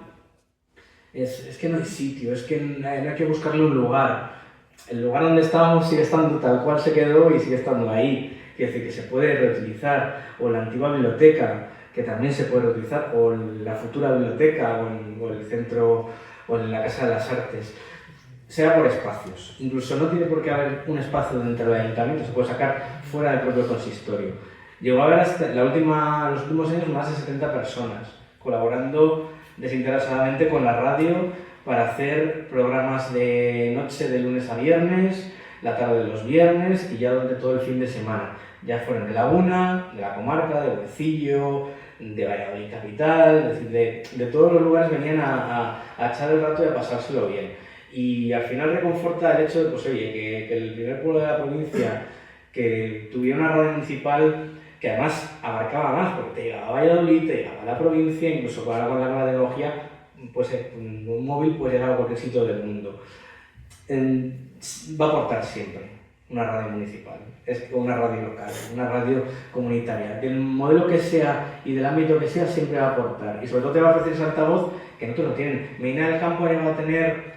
es que no hay sitio, es que no hay que buscarle un lugar. El lugar donde estábamos sigue estando tal cual se quedó y sigue estando ahí. Es decir, que se puede reutilizar, o la antigua biblioteca, que también se puede reutilizar, o la futura biblioteca, o el centro, o en la Casa de las Artes. sea por espacios. Incluso no tiene por qué haber un espacio dentro del ayuntamiento, se puede sacar fuera del propio consistorio. Llegó a haber hasta los últimos años más de 70 personas colaborando desinteresadamente con la radio para hacer programas de noche de lunes a viernes, la tarde de los viernes y ya durante todo el fin de semana. Ya fueron de Laguna, de la comarca, de Huecillo, de Valladolid capital, es decir, de todos los lugares venían a echar el rato y a pasárselo bien. Y al final reconforta el hecho de, pues oye, que el primer pueblo de la provincia que tuviera una radio municipal que además abarcaba más, porque te llegaba a Valladolid, te llegaba a la provincia, incluso con la nueva tecnología, pues un móvil puede llegar a cualquier sitio del mundo. Va a aportar siempre una radio municipal, es una radio local, una radio comunitaria, del modelo que sea y del ámbito que sea, siempre va a aportar. Y sobre todo te va a ofrecer ese altavoz que no te lo tienen. Medina del Campo ha llegado a tener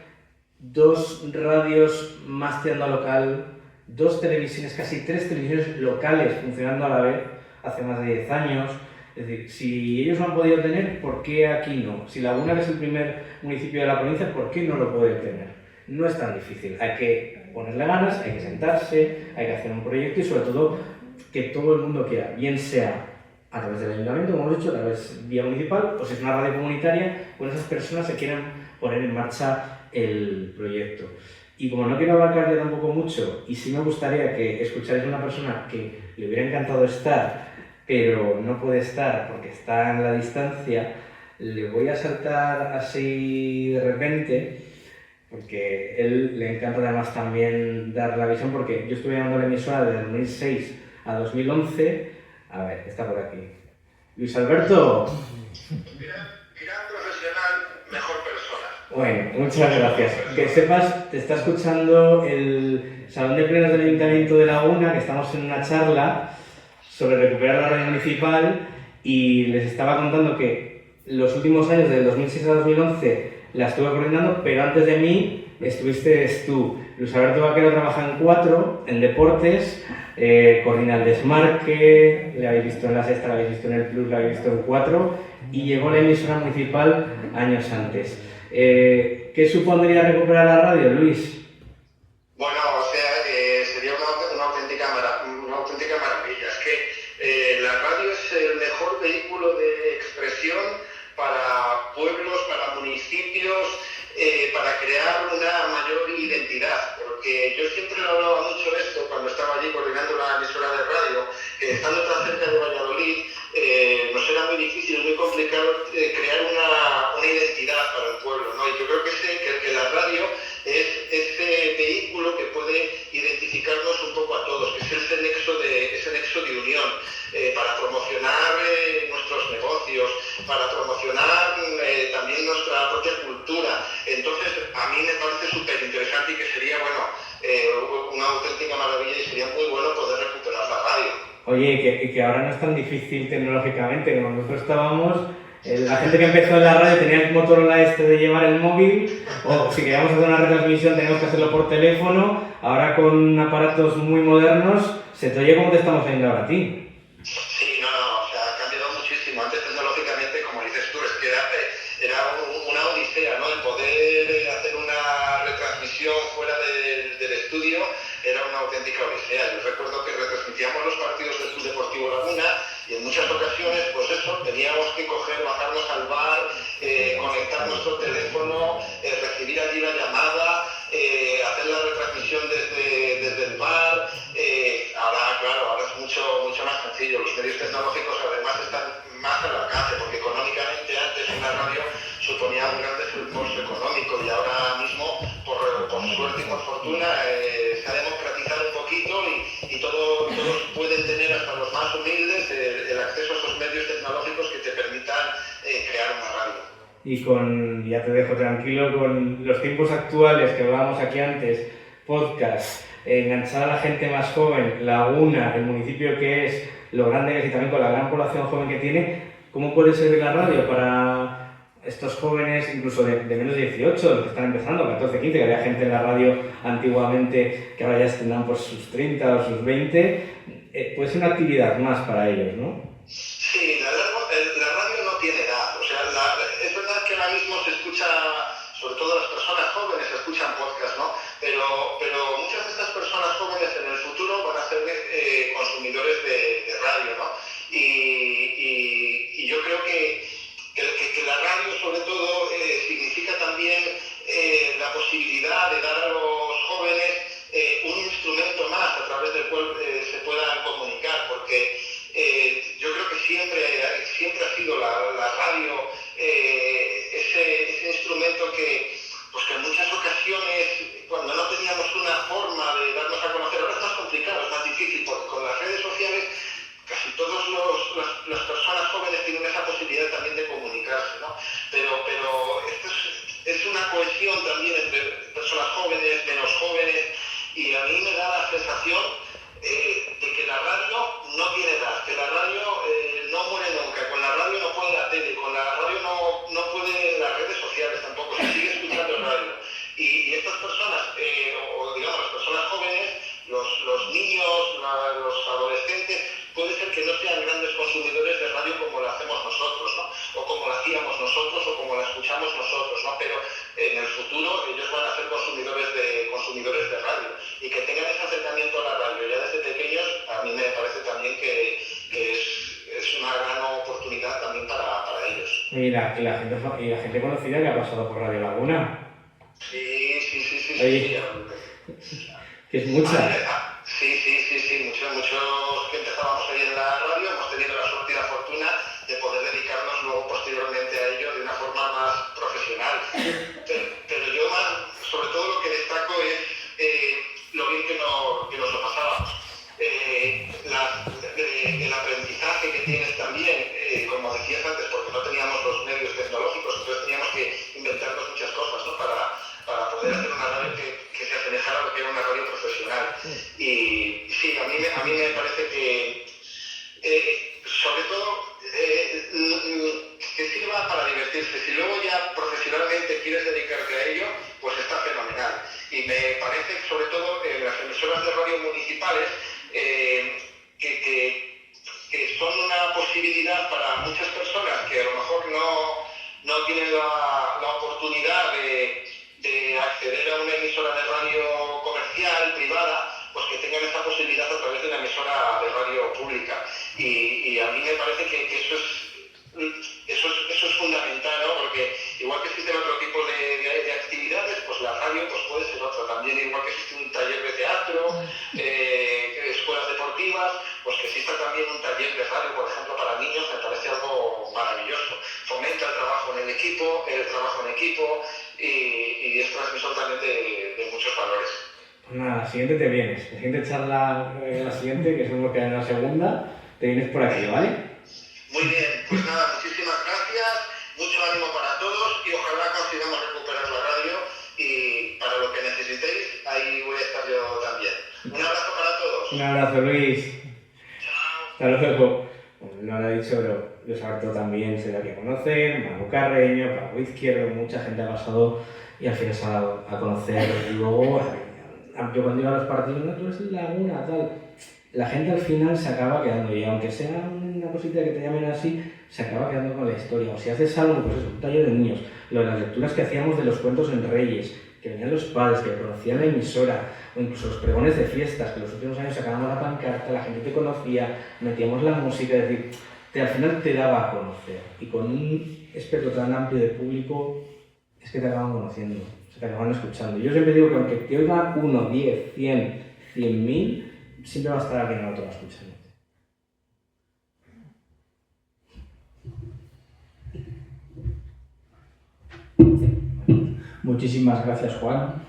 2 radios más tirando a local, 2 televisiones, casi 3 televisiones locales funcionando a la vez hace más de 10 años. Es decir, si ellos lo han podido tener, ¿por qué aquí no? Si Laguna, que es el primer municipio de la provincia, ¿por qué no lo puede tener? No es tan difícil, hay que ponerle ganas, hay que sentarse, hay que hacer un proyecto y sobre todo que todo el mundo quiera, bien sea a través del ayuntamiento, como hemos dicho, a través vía municipal, o si es una radio comunitaria, pues esas personas se quieran poner en marcha el proyecto. Y como no quiero abarcar ya tampoco mucho, y sí me gustaría que escucharais a una persona que le hubiera encantado estar, pero no puede estar porque está en la distancia, le voy a saltar así de repente, porque él le encanta además también dar la visión, porque yo estuve llevando la emisora desde 2006 a 2011, a ver, está por aquí. Luis Alberto. Gran profesional, mejor persona. Bueno, muchas gracias. Que sepas, te está escuchando el Salón de Plenos del Ayuntamiento de Laguna, que estamos en una charla sobre recuperar la radio municipal y les estaba contando que los últimos años, del 2006 a 2011, la estuve coordinando, pero antes de mí estuviste tú. Luis Alberto Vaquero trabaja en 4, en deportes, coordina el desmarque, le habéis visto en la sexta, le habéis visto en el plus, le habéis visto en 4 y llegó a la emisora municipal años antes. ¿Qué supondría recuperar la radio, Luis? Bueno, o sea, sería una auténtica maravilla. Es que la radio es el mejor vehículo de expresión para pueblos, para municipios, para crear una mayor identidad. Porque yo siempre lo hablaba mucho esto cuando estaba allí coordinando la emisora de radio, que estando tan cerca de Valladolid, nos era muy difícil, muy complicado crear una identidad para el pueblo, ¿no? Y yo creo que la radio es ese vehículo que puede identificarnos un poco a todos, que es ese nexo de unión, para promocionar nuestros negocios, para promocionar también nuestra propia cultura. Entonces, a mí me parece súper interesante y que sería, una auténtica maravilla y sería muy bueno poder recuperar la radio. Oye, que ahora no es tan difícil tecnológicamente, como nosotros estábamos, la gente que empezó en la radio tenía el Motorola de llevar el móvil, o si queríamos hacer una retransmisión teníamos que hacerlo por teléfono, ahora con aparatos muy modernos, se te oye como te estamos oyendo ahora a ti. Sí, o sea, ha cambiado muchísimo. Antes tecnológicamente, como dices tú, es que era una odisea, ¿no? El poder hacer una retransmisión fuera del estudio era una auténtica odisea. Yo recuerdo que retransmitíamos los partidos del Club Deportivo Laguna y en muchas ocasiones, pues eso, teníamos que bajarnos al bar, conectar nuestro teléfono, recibir allí la llamada, hacer la retransmisión desde el bar. Ahora es mucho más sencillo. Los medios tecnológicos además están más al alcance, porque económicamente antes una radio suponía un gran desembolso económico y ahora mismo, por suerte y por fortuna, se ha democratizado un poquito y todos pueden tener, hasta los más humildes, el acceso a esos medios tecnológicos que te permitan crear una radio. Y ya te dejo tranquilo, con los tiempos actuales que hablábamos aquí antes, podcast, enganchar a la gente más joven, Laguna, el municipio que es, lo grande que es y también con la gran población joven que tiene, ¿cómo puede servir la radio para estos jóvenes, incluso de menos de 18, los que están empezando, 14, 15, que había gente en la radio antiguamente que ahora ya tendrán por sus 30 o sus 20, puede ser una actividad más para ellos, ¿no? Sí, la radio no tiene edad. O sea, es verdad que ahora mismo se escucha sobre todo las personas jóvenes escuchan podcast, ¿no? Pero muchas de estas personas jóvenes en el futuro van a ser consumidores de radio, ¿no? Y yo creo que la radio, sobre todo, significa también la posibilidad de dar a los jóvenes un instrumento más a través del cual se puedan comunicar, porque yo creo que siempre ha sido la radio ese instrumento que en muchas ocasiones, cuando no teníamos una forma de darnos a conocer, ahora es más complicado, es más difícil, porque con las redes sociales casi todas las personas jóvenes tienen esa posibilidad también de comunicarse, ¿no? Pero esto es una cohesión también entre personas jóvenes, menos jóvenes, y a mí me da la sensación de que la radio no tiene edad, que la radio no muere nunca, con la radio no puede la tele, con la radio no puede las redes sociales tampoco, se sigue escuchando radio. Y estas personas, o digamos las personas jóvenes, los niños, los adolescentes, puede ser que no sean grandes consumidores de radio como lo hacemos nosotros, ¿no? O como lo hacíamos nosotros, o como la escuchamos nosotros, ¿no? Pero en el futuro ellos van a ser consumidores de radio. Y que tengan ese acercamiento a la radio ya desde pequeños, a mí me parece también que es una gran oportunidad también para ellos. Y la gente conocida que ha pasado por Radio Laguna. Sí. Oye, que es mucha. Sí, muchos que empezábamos ahí en la radio hemos tenido la suerte y la fortuna de poder dedicarnos luego posteriormente a ello de una forma más profesional. Pero yo sobre todo lo que destaco es lo bien que nos lo pasábamos. El aprendizaje que tienes también, como decías antes, porque no teníamos los medios tecnológicos, entonces teníamos que inventarnos muchas cosas, ¿no? Para poder hacer una radio que se asemejara a lo que era una radio profesional. Y sí, a mí me parece que, sobre todo, que sirva para divertirse. Si luego ya profesionalmente quieres dedicarte a ello, pues está fenomenal. Y me parece que, sobre todo, en las emisoras de radio municipales, que son una posibilidad para muchas personas que a lo mejor no tienen la oportunidad de acceder a una emisora de radio comercial, privada, pues que tengan esa posibilidad a través de una emisora de radio pública. Y a mí me parece que eso es fundamental, ¿no? Porque igual que existen otro tipo de actividades, pues la radio pues puede ser otra también, igual que existe un taller de teatro, escuelas deportivas, pues que exista también un taller de radio, por ejemplo, para niños, me parece algo maravilloso. Fomenta el trabajo en equipo, y es transmisor también de muchos valores. Pues nada, la siguiente te vienes. La siguiente charla, la siguiente, que seguro que en la segunda, te vienes por aquí, ¿vale? Muy bien, pues nada, muchísimas gracias, mucho ánimo para todos y ojalá consigamos recuperar la radio y para lo que necesitéis, ahí voy a estar yo también. Un abrazo para todos. Un abrazo, Luis. Chao. Hasta luego. Bueno, no lo he dicho, pero Luis Alberto también se da que conocer, Manu Carreño, Paco Izquierdo, mucha gente ha pasado y al final se ha dado a conocer. Y luego, yo cuando iba a los partidos, no, tú eres Laguna, tal. La gente al final se acaba quedando, y aunque sea una cosita que te llamen así, se acaba quedando con la historia. O si haces algo, pues eso, un taller de niños, lo de las lecturas que hacíamos de los cuentos en Reyes, que venían los padres, que conocían la emisora, o incluso los pregones de fiestas, que los últimos años sacábamos la pancarta, la gente te conocía, metíamos la música, es decir, al final te daba a conocer. Y con un espectro tan amplio de público, es que te acaban conociendo, se te acaban escuchando. Yo siempre digo que aunque te oiga 1, 10, 100, 100.000, siempre va a estar alguien en otro escuchando. Muchísimas gracias, Juan.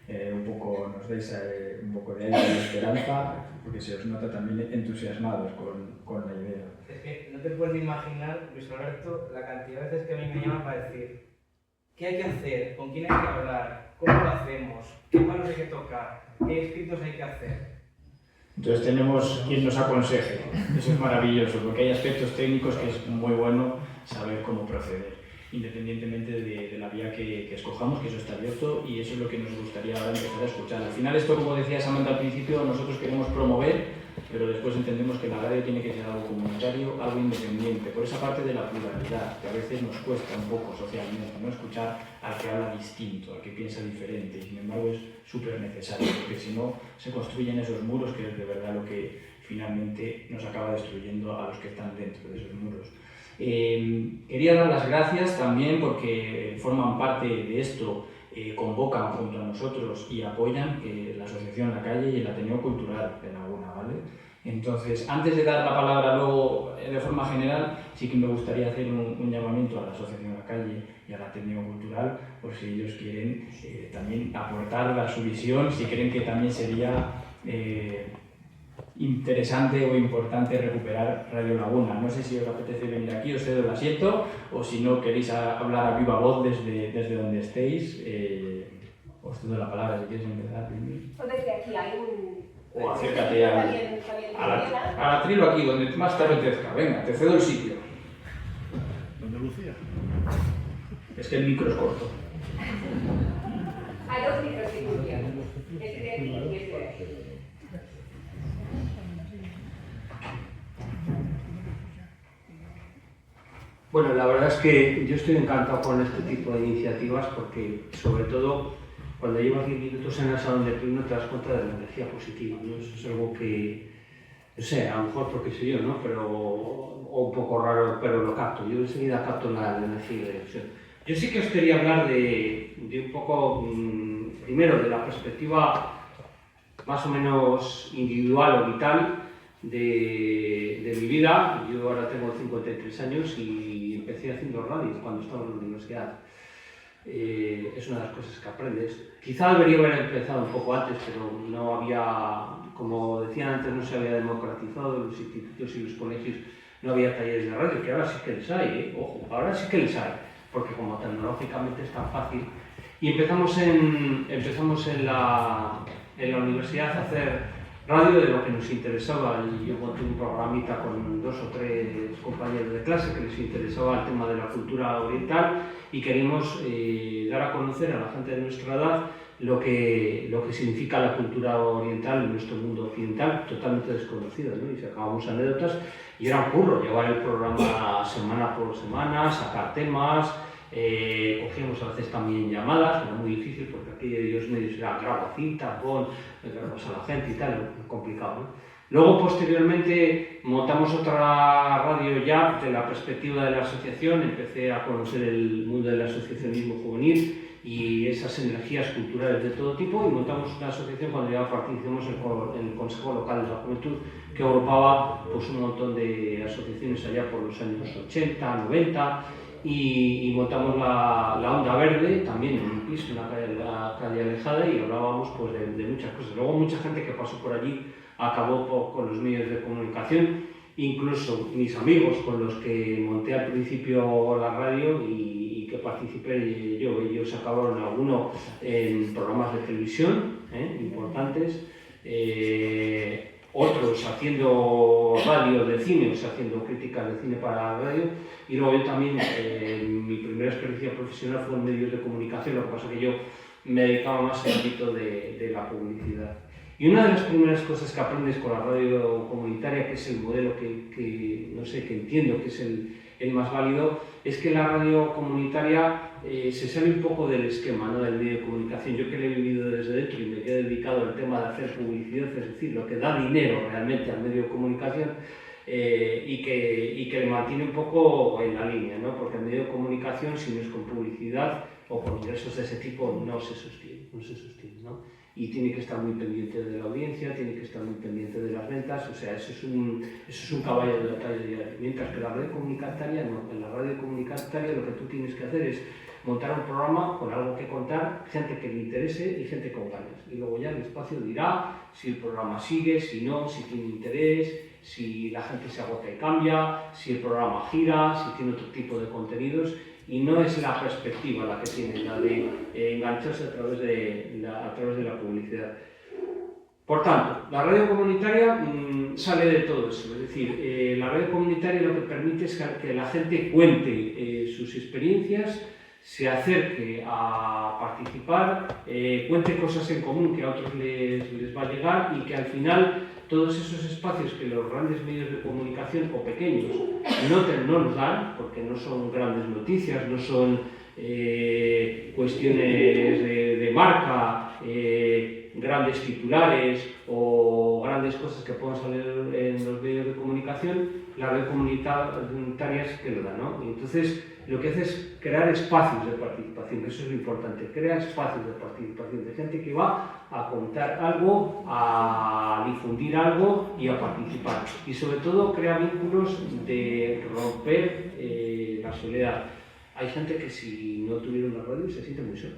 Un poco nos dais un poco de aire y de esperanza, porque se os nota también entusiasmados con la idea. Es que no te puedes imaginar, Luis Alberto, la cantidad de veces que a mí me llaman para decir qué hay que hacer, con quién hay que hablar, cómo lo hacemos, qué palos hay que tocar, qué escritos hay que hacer. Entonces tenemos quien nos aconseje. Eso es maravilloso, porque hay aspectos técnicos que es muy bueno saber cómo proceder, independientemente de la vía que escojamos, que eso está abierto y eso es lo que nos gustaría ahora empezar a escuchar. Al final esto, como decía Samantha al principio, nosotros queremos promover pero después entendemos que la radio tiene que ser algo comunitario, algo independiente, por esa parte de la pluralidad, que a veces nos cuesta un poco socialmente, ¿no? Escuchar al que habla distinto, al que piensa diferente, y sin embargo es súper necesario, porque si no se construyen esos muros, que es de verdad lo que finalmente nos acaba destruyendo a los que están dentro de esos muros. Quería dar las gracias también porque forman parte de esto, convocan junto a nosotros y apoyan la Asociación La Calle y el Ateneo Cultural de Laguna, ¿vale? Entonces, antes de dar la palabra luego de forma general, sí que me gustaría hacer un llamamiento a la Asociación La Calle y al Ateneo Cultural, por si ellos quieren también aportar su visión, si creen que también sería interesante o importante recuperar Radio Laguna. No sé si os apetece venir aquí, os cedo el asiento, o si no queréis hablar a viva voz desde donde estéis, os cedo la palabra si quieres empezar. O desde aquí hay un... O acércate al atril aquí, donde más te apetezca. Venga, te cedo el sitio. ¿Dónde Lucía? Es que el micro es corto. Hay dos micros de Lucía. Este de aquí y este de aquí. Bueno, la verdad es que yo estoy encantado con este tipo de iniciativas porque, sobre todo, cuando llevas 10 minutos en el salón de pleno te das cuenta de la energía positiva, ¿no? Eso es algo que, no sé, a lo mejor porque soy yo, ¿no? Pero, o un poco raro, pero lo capto. Yo enseguida capto la energía y la ilusión. Yo sí que os quería hablar de un poco, primero, de la perspectiva más o menos individual o vital de mi vida. Yo ahora tengo 53 años y empecé haciendo radio cuando estaba en la universidad. Es una de las cosas que aprendes. Quizá debería haber empezado un poco antes, pero no había, como decían antes, no se había democratizado los institutos y los colegios, no había talleres de radio, que ahora sí que les hay, ojo, ahora sí que les hay, porque como tecnológicamente es tan fácil. Y empezamos en la universidad a hacer radio de lo que nos interesaba, y yo monté un programita con 2 o 3 compañeros de clase que les interesaba el tema de la cultura oriental y queríamos dar a conocer a la gente de nuestra edad lo que significa la cultura oriental en nuestro mundo occidental, totalmente desconocido, ¿no? Y sacábamos anécdotas y era un curro llevar el programa semana por semana, sacar temas. Cogíamos a veces también llamadas, era muy difícil porque aquellos medios eran grabo cinta, grabamos a la gente y tal, complicado, ¿no? Luego, posteriormente, montamos otra radio ya de la perspectiva de la asociación, empecé a conocer el mundo del asociacionismo juvenil y esas energías culturales de todo tipo, y montamos una asociación cuando ya participamos en el Consejo Local de la Juventud, que agrupaba pues, un montón de asociaciones allá por los años 80, 90, y montamos la Onda Verde, también en un piso, en la calle alejada, y hablábamos pues, de muchas cosas. Luego mucha gente que pasó por allí acabó con los medios de comunicación, incluso mis amigos con los que monté al principio la radio y que participé yo, ellos acabaron algunos en programas de televisión importantes, otros haciendo radio de cine, o sea, haciendo críticas de cine para la radio, y luego yo también, mi primera experiencia profesional fue en medios de comunicación, lo que pasa es que yo me dedicaba más al ámbito de la publicidad. Y una de las primeras cosas que aprendes con la radio comunitaria, que es el modelo que no sé, que entiendo que es el más válido, es que la radio comunitaria se sale un poco del esquema, ¿no? Del medio de comunicación. Yo que lo he vivido desde dentro y me he dedicado al tema de hacer publicidad, es decir, lo que da dinero realmente al medio de comunicación, y que le mantiene un poco en la línea, ¿no? Porque el medio de comunicación, si no es con publicidad o con ingresos de ese tipo, no se sostiene, ¿no? Y tiene que estar muy pendiente de la audiencia, tiene que estar muy pendiente de las ventas, o sea, eso es un caballo de batalla diario. Mientras que la radio comunitaria no, en la radio comunitaria lo que tú tienes que hacer es montar un programa con algo que contar, gente que le interese y gente con ganas. Y luego ya el espacio dirá si el programa sigue, si no, si tiene interés, si la gente se agota y cambia, si el programa gira, si tiene otro tipo de contenidos. Y no es la perspectiva la que tiene, la de engancharse a través de la publicidad. Por tanto, la radio comunitaria sale de todo eso, es decir, la radio comunitaria lo que permite es que la gente cuente sus experiencias, se acerque a participar, cuente cosas en común que a otros les va a llegar y que al final todos esos espacios que los grandes medios de comunicación o pequeños no nos dan, porque no son grandes noticias, no son cuestiones de marca, grandes titulares o grandes cosas que puedan salir en los medios de comunicación, la red comunitaria es que lo da, ¿no? Y entonces lo que hace es crear espacios de participación, que eso es lo importante, crea espacios de participación de gente que va a contar algo, a difundir algo y a participar. Y sobre todo crea vínculos de romper la soledad. Hay gente que si no tuviera una radio se siente muy sola.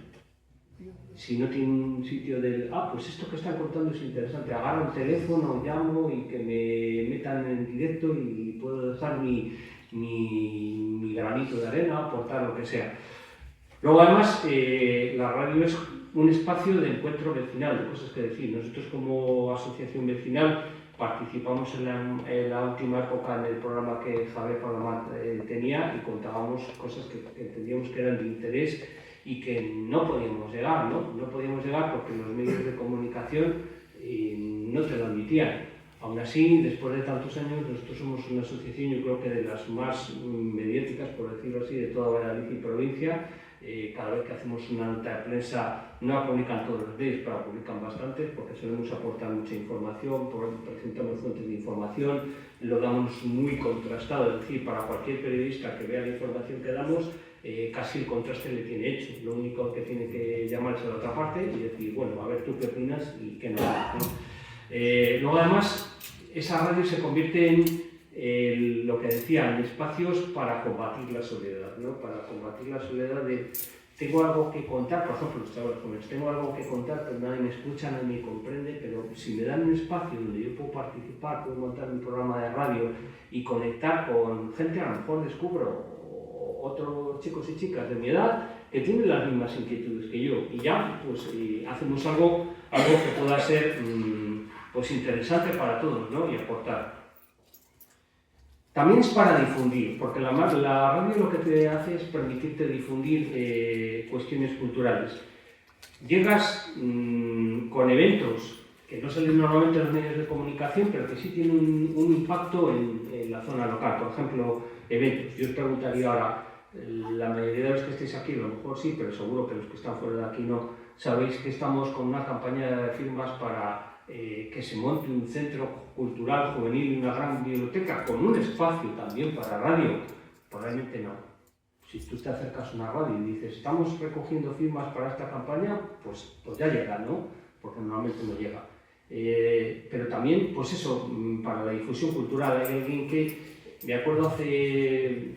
Si no tiene un sitio del, pues esto que están contando es interesante, agarro el teléfono, llamo y que me metan en directo y puedo dejar mi granito de arena, aportar lo que sea. Luego además la radio es un espacio de encuentro vecinal, de cosas que decir. Nosotros como asociación vecinal participamos en la última época en el programa que Javier Palomat tenía y contábamos cosas que entendíamos que eran de interés y que no podíamos llegar, ¿no? No podíamos llegar porque los medios de comunicación no te lo admitían. Aún así, después de tantos años, nosotros somos una asociación, yo creo que de las más mediáticas, por decirlo así, de toda Valladolid y provincia. Cada vez que hacemos una nota de prensa, no la publican todos los días, pero la publican bastantes, porque solemos aportar mucha información, presentamos fuentes de información, lo damos muy contrastado, es decir, para cualquier periodista que vea la información que damos, casi el contraste le tiene hecho. Lo único que tiene que llamarse a la otra parte y decir, bueno, a ver tú qué opinas y qué no. Luego además, esa radio se convierte en lo que decía, en espacios para combatir la soledad, ¿no? Para combatir la soledad de tengo algo que contar, por ejemplo, los chavales jóvenes, tengo algo que contar, pero nadie me escucha, nadie me comprende, pero si me dan un espacio donde yo puedo participar, puedo montar un programa de radio y conectar con gente, a lo mejor descubro otros chicos y chicas de mi edad que tienen las mismas inquietudes que yo y ya pues hacemos algo que pueda ser pues interesante para todos, ¿no? Y aportar. También es para difundir, porque la radio lo que te hace es permitirte difundir cuestiones culturales. Llegas con eventos que no salen normalmente en los medios de comunicación, pero que sí tienen un impacto en la zona local. Por ejemplo, eventos. Yo os preguntaría ahora, la mayoría de los que estéis aquí, a lo mejor sí, pero seguro que los que están fuera de aquí no, sabéis que estamos con una campaña de firmas para que se monte un centro cultural juvenil y una gran biblioteca con un espacio también para radio. Probablemente no. Si tú te acercas a una radio y dices, estamos recogiendo firmas para esta campaña, pues ya llega, ¿no? Porque normalmente no llega. Pero también, pues eso, para la difusión cultural, hay alguien que, me acuerdo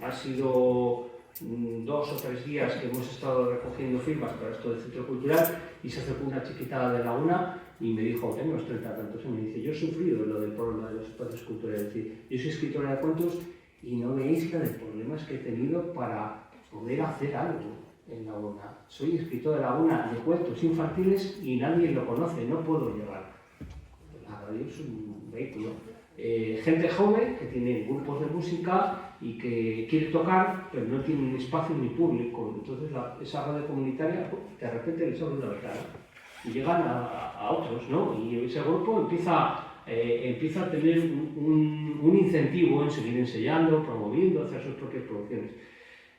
ha sido 2 o 3 días que hemos estado recogiendo firmas para esto del centro cultural y se acercó una chiquita de Laguna y me dijo, tengo unos 30 tantos años, y me dice, yo he sufrido lo del problema de los espacios culturales, es decir, yo soy escritora de cuentos y no veis la de problemas que he tenido para poder hacer algo en Laguna. Soy escritora de Laguna de cuentos infantiles y nadie lo conoce, no puedo llegar. La radio es un vehículo. Gente joven que tiene grupos de música y que quiere tocar, pero no tiene ni espacio ni público. Entonces esa radio comunitaria de repente les abre una ventana y llegan a otros, ¿no? Y ese grupo empieza a tener un incentivo en seguir enseñando, promoviendo, hacer sus propias producciones.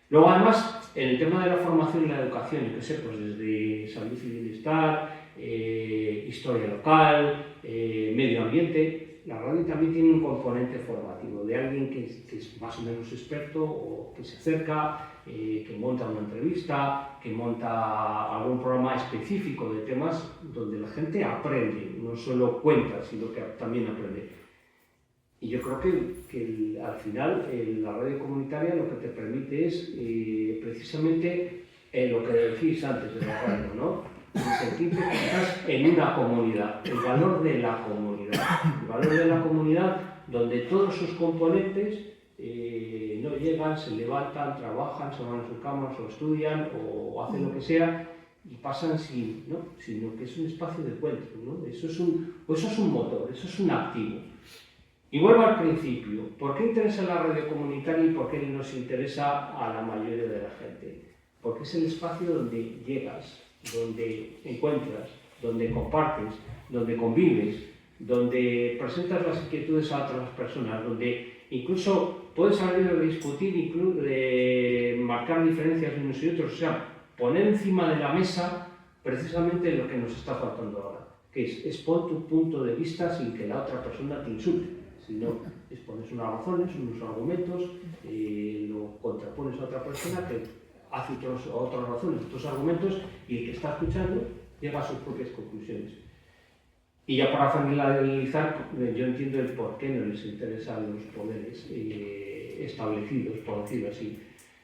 Luego además, en el tema de la formación y la educación, yo qué sé, pues desde salud y bienestar, historia local, medio ambiente, la radio también tiene un componente formativo de alguien que es más o menos experto o que se acerca, que monta una entrevista, que monta algún programa específico de temas donde la gente aprende, no solo cuenta, sino que también aprende. Y yo creo que al final la radio comunitaria lo que te permite es precisamente lo que decís antes de la radio, ¿no? Sentirte que estás en una comunidad, el valor de la comunidad donde todos sus componentes no llegan, se levantan, trabajan, se van a sus camas o estudian o hacen lo que sea y pasan sin, ¿no? Sino que es un espacio de encuentro, ¿no? Eso es un motor, eso es un activo. Y vuelvo al principio, ¿por qué interesa la radio comunitaria y por qué nos interesa a la mayoría de la gente? Porque es el espacio donde llegas, donde encuentras, donde compartes, donde convives, donde presentas las inquietudes a otras personas, donde incluso puedes salir a discutir, incluso de marcar diferencias de unos y otros, o sea, poner encima de la mesa precisamente lo que nos está faltando ahora, que es expon tu punto de vista sin que la otra persona te insulte, sino expones unas razones, unos argumentos, lo contrapones a otra persona que hace otras razones, otros argumentos, y el que está escuchando llega a sus propias conclusiones. Y ya para finalizar, yo entiendo el por qué no les interesan los poderes establecidos, por decirlo así.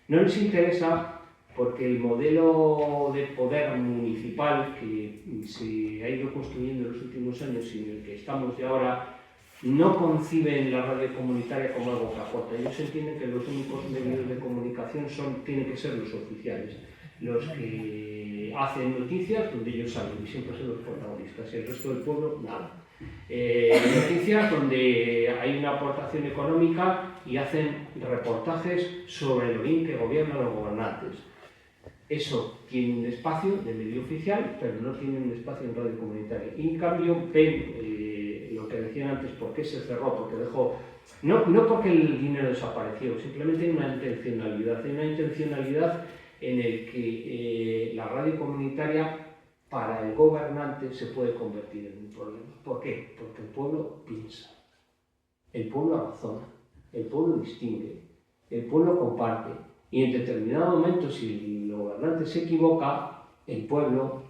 No les interesa porque el modelo de poder municipal que se ha ido construyendo en los últimos años y en el que estamos ya ahora no conciben la radio comunitaria como algo que aporta. Ellos entienden que los únicos medios de comunicación tienen que ser los oficiales, los que hacen noticias donde ellos salen y siempre son los protagonistas, y el resto del pueblo nada. Noticias donde hay una aportación económica y hacen reportajes sobre lo bien que gobiernan los gobernantes. Eso tiene un espacio de medio oficial, pero no tiene un espacio en radio comunitaria. Y en cambio ven lo que decían antes, por qué se cerró, porque dejó... No porque el dinero desapareció, simplemente hay una intencionalidad. Hay una intencionalidad en el que la radio comunitaria para el gobernante se puede convertir en un problema. ¿Por qué? Porque el pueblo piensa, el pueblo razona, el pueblo distingue, el pueblo comparte, y en determinado momento, si el gobernante se equivoca, el pueblo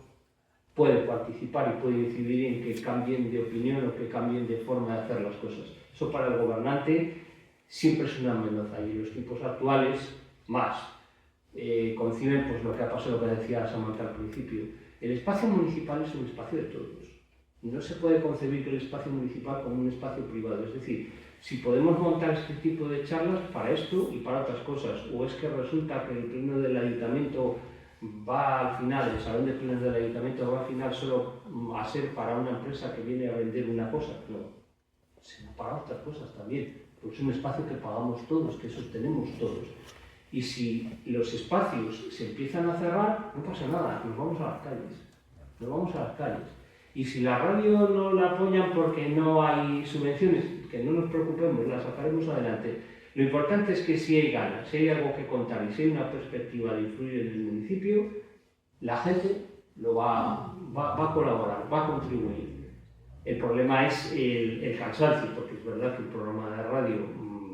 puede participar y puede incidir en que cambien de opinión o que cambien de forma de hacer las cosas. Eso para el gobernante siempre es una amenaza, y en los tiempos actuales más. Conciben pues, lo que ha pasado, lo que decía Samantha al principio. El espacio municipal es un espacio de todos. No se puede concebir el espacio municipal como un espacio privado. Es decir, si podemos montar este tipo de charlas para esto y para otras cosas, o es que resulta que el pleno del ayuntamiento va al final, el salón de plenos del ayuntamiento va al final solo a ser para una empresa que viene a vender una cosa. No, sino para otras cosas también. Porque es un espacio que pagamos todos, que sostenemos todos. Y si los espacios se empiezan a cerrar, no pasa nada, nos vamos a las calles. Nos vamos a las calles. Y si la radio no la apoyan porque no hay subvenciones, que no nos preocupemos, la sacaremos adelante. Lo importante es que si hay ganas, si hay algo que contar y si hay una perspectiva de influir en el municipio, la gente lo va a colaborar, va a contribuir. El problema es el cansancio, porque es verdad que un programa de radio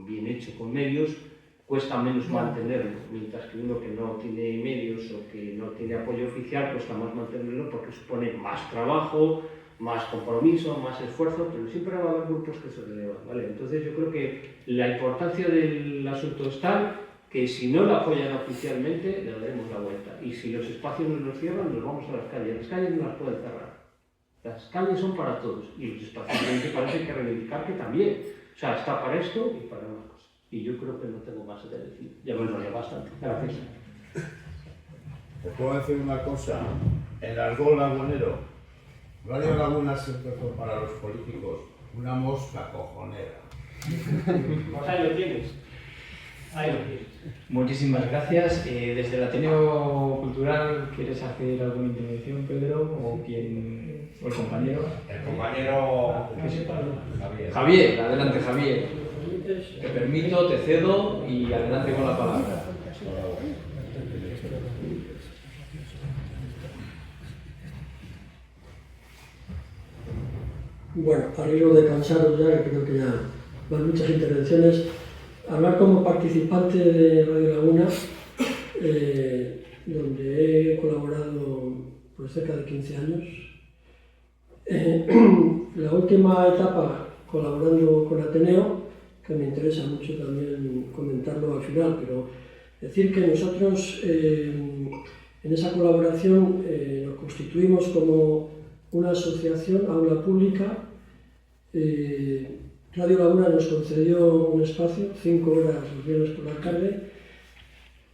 bien hecho con medios cuesta menos mantenerlo, mientras que uno que no tiene medios o que no tiene apoyo oficial cuesta más mantenerlo porque supone más trabajo, más compromiso, más esfuerzo, pero siempre va a haber grupos que se relevan, ¿vale? Entonces yo creo que la importancia del asunto es tal que si no lo apoyan oficialmente le daremos la vuelta, y si los espacios no nos cierran nos vamos a las calles no las pueden cerrar, las calles son para todos y los espacios municipales hay que reivindicar que también, o sea, está para esto y para más cosas. Y yo creo que no tengo más que decir. Ya me lo bastante. Gracias. Te puedo decir una cosa. En el argot lagunero, Radio Laguna siempre fue para los políticos una mosca cojonera. Pues ahí lo tienes. Ahí lo tienes. Muchísimas gracias. Desde el Ateneo Cultural, ¿quieres hacer alguna intervención, Pedro? ¿O quién? ¿O el compañero? El compañero Javier, adelante, Javier. Te permito, te cedo y adelante con la palabra. Bueno, a riesgo de cansaros ya, creo que ya van muchas intervenciones, hablar como participante de Radio Laguna, donde he colaborado por cerca de 15 años. La última etapa colaborando con Ateneo, que me interesa mucho también comentarlo al final, pero decir que nosotros en esa colaboración nos constituimos como una asociación, aula pública. Radio Laguna nos concedió un espacio, 5 horas los viernes por la tarde,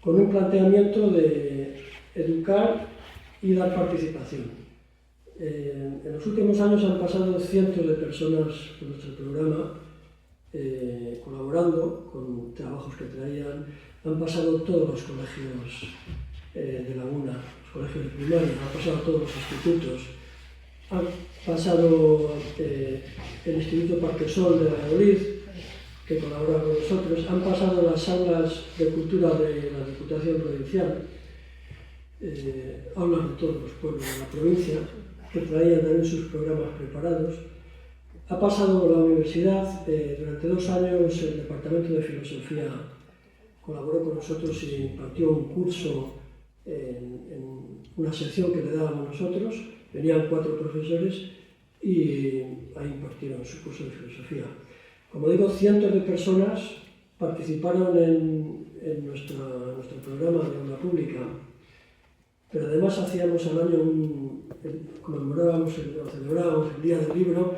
con un planteamiento de educar y dar participación. En los últimos años han pasado cientos de personas por nuestro programa, colaborando con trabajos que traían. Han pasado todos los colegios de Laguna, los colegios de primaria, han pasado todos los institutos. ha pasado el Instituto Parquesol de Valladolid, que colabora con nosotros, han pasado las aulas de cultura de la Diputación Provincial, aulas de todos los pueblos de la provincia, que traían también sus programas preparados. Ha pasado la universidad, durante 2 años el Departamento de Filosofía colaboró con nosotros y impartió un curso en una sección que le dábamos nosotros. Venían 4 profesores y ahí impartieron su curso de filosofía. Como digo, cientos de personas participaron en nuestro programa de aula pública, pero además hacíamos al año celebrábamos el Día del Libro,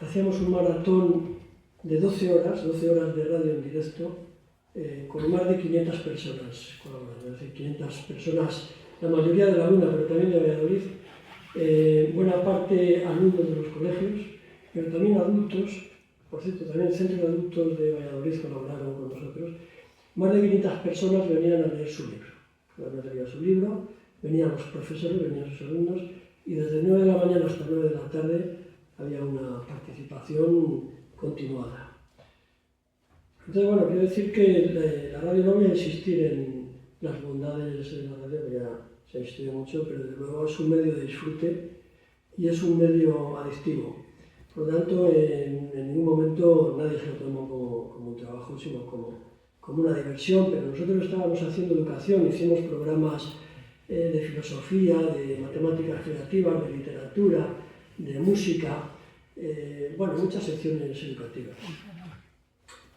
hacíamos un maratón de 12 horas de radio en directo, con más de 500 personas colaborando, es decir, 500 personas, la mayoría de la UNA, pero también de Valladolid, buena parte alumnos de los colegios, pero también adultos. Por cierto, también el Centro de Adultos de Valladolid colaboraron con nosotros. Más de 500 personas venían a leer su libro. Cada uno leía su libro, venían los profesores, venían sus alumnos, y desde 9 de la mañana hasta 9 de la tarde había una participación continuada. Entonces, bueno, quiero decir que la radio, no voy a insistir en las bondades de la radio, que ya se ha insistido mucho, pero desde luego es un medio de disfrute y es un medio adictivo. Por lo tanto, en ningún momento nadie se lo tomó como un trabajo, sino como una diversión, pero nosotros estábamos haciendo educación, hicimos programas de filosofía, de matemáticas creativas, de literatura, de música, bueno, muchas secciones educativas.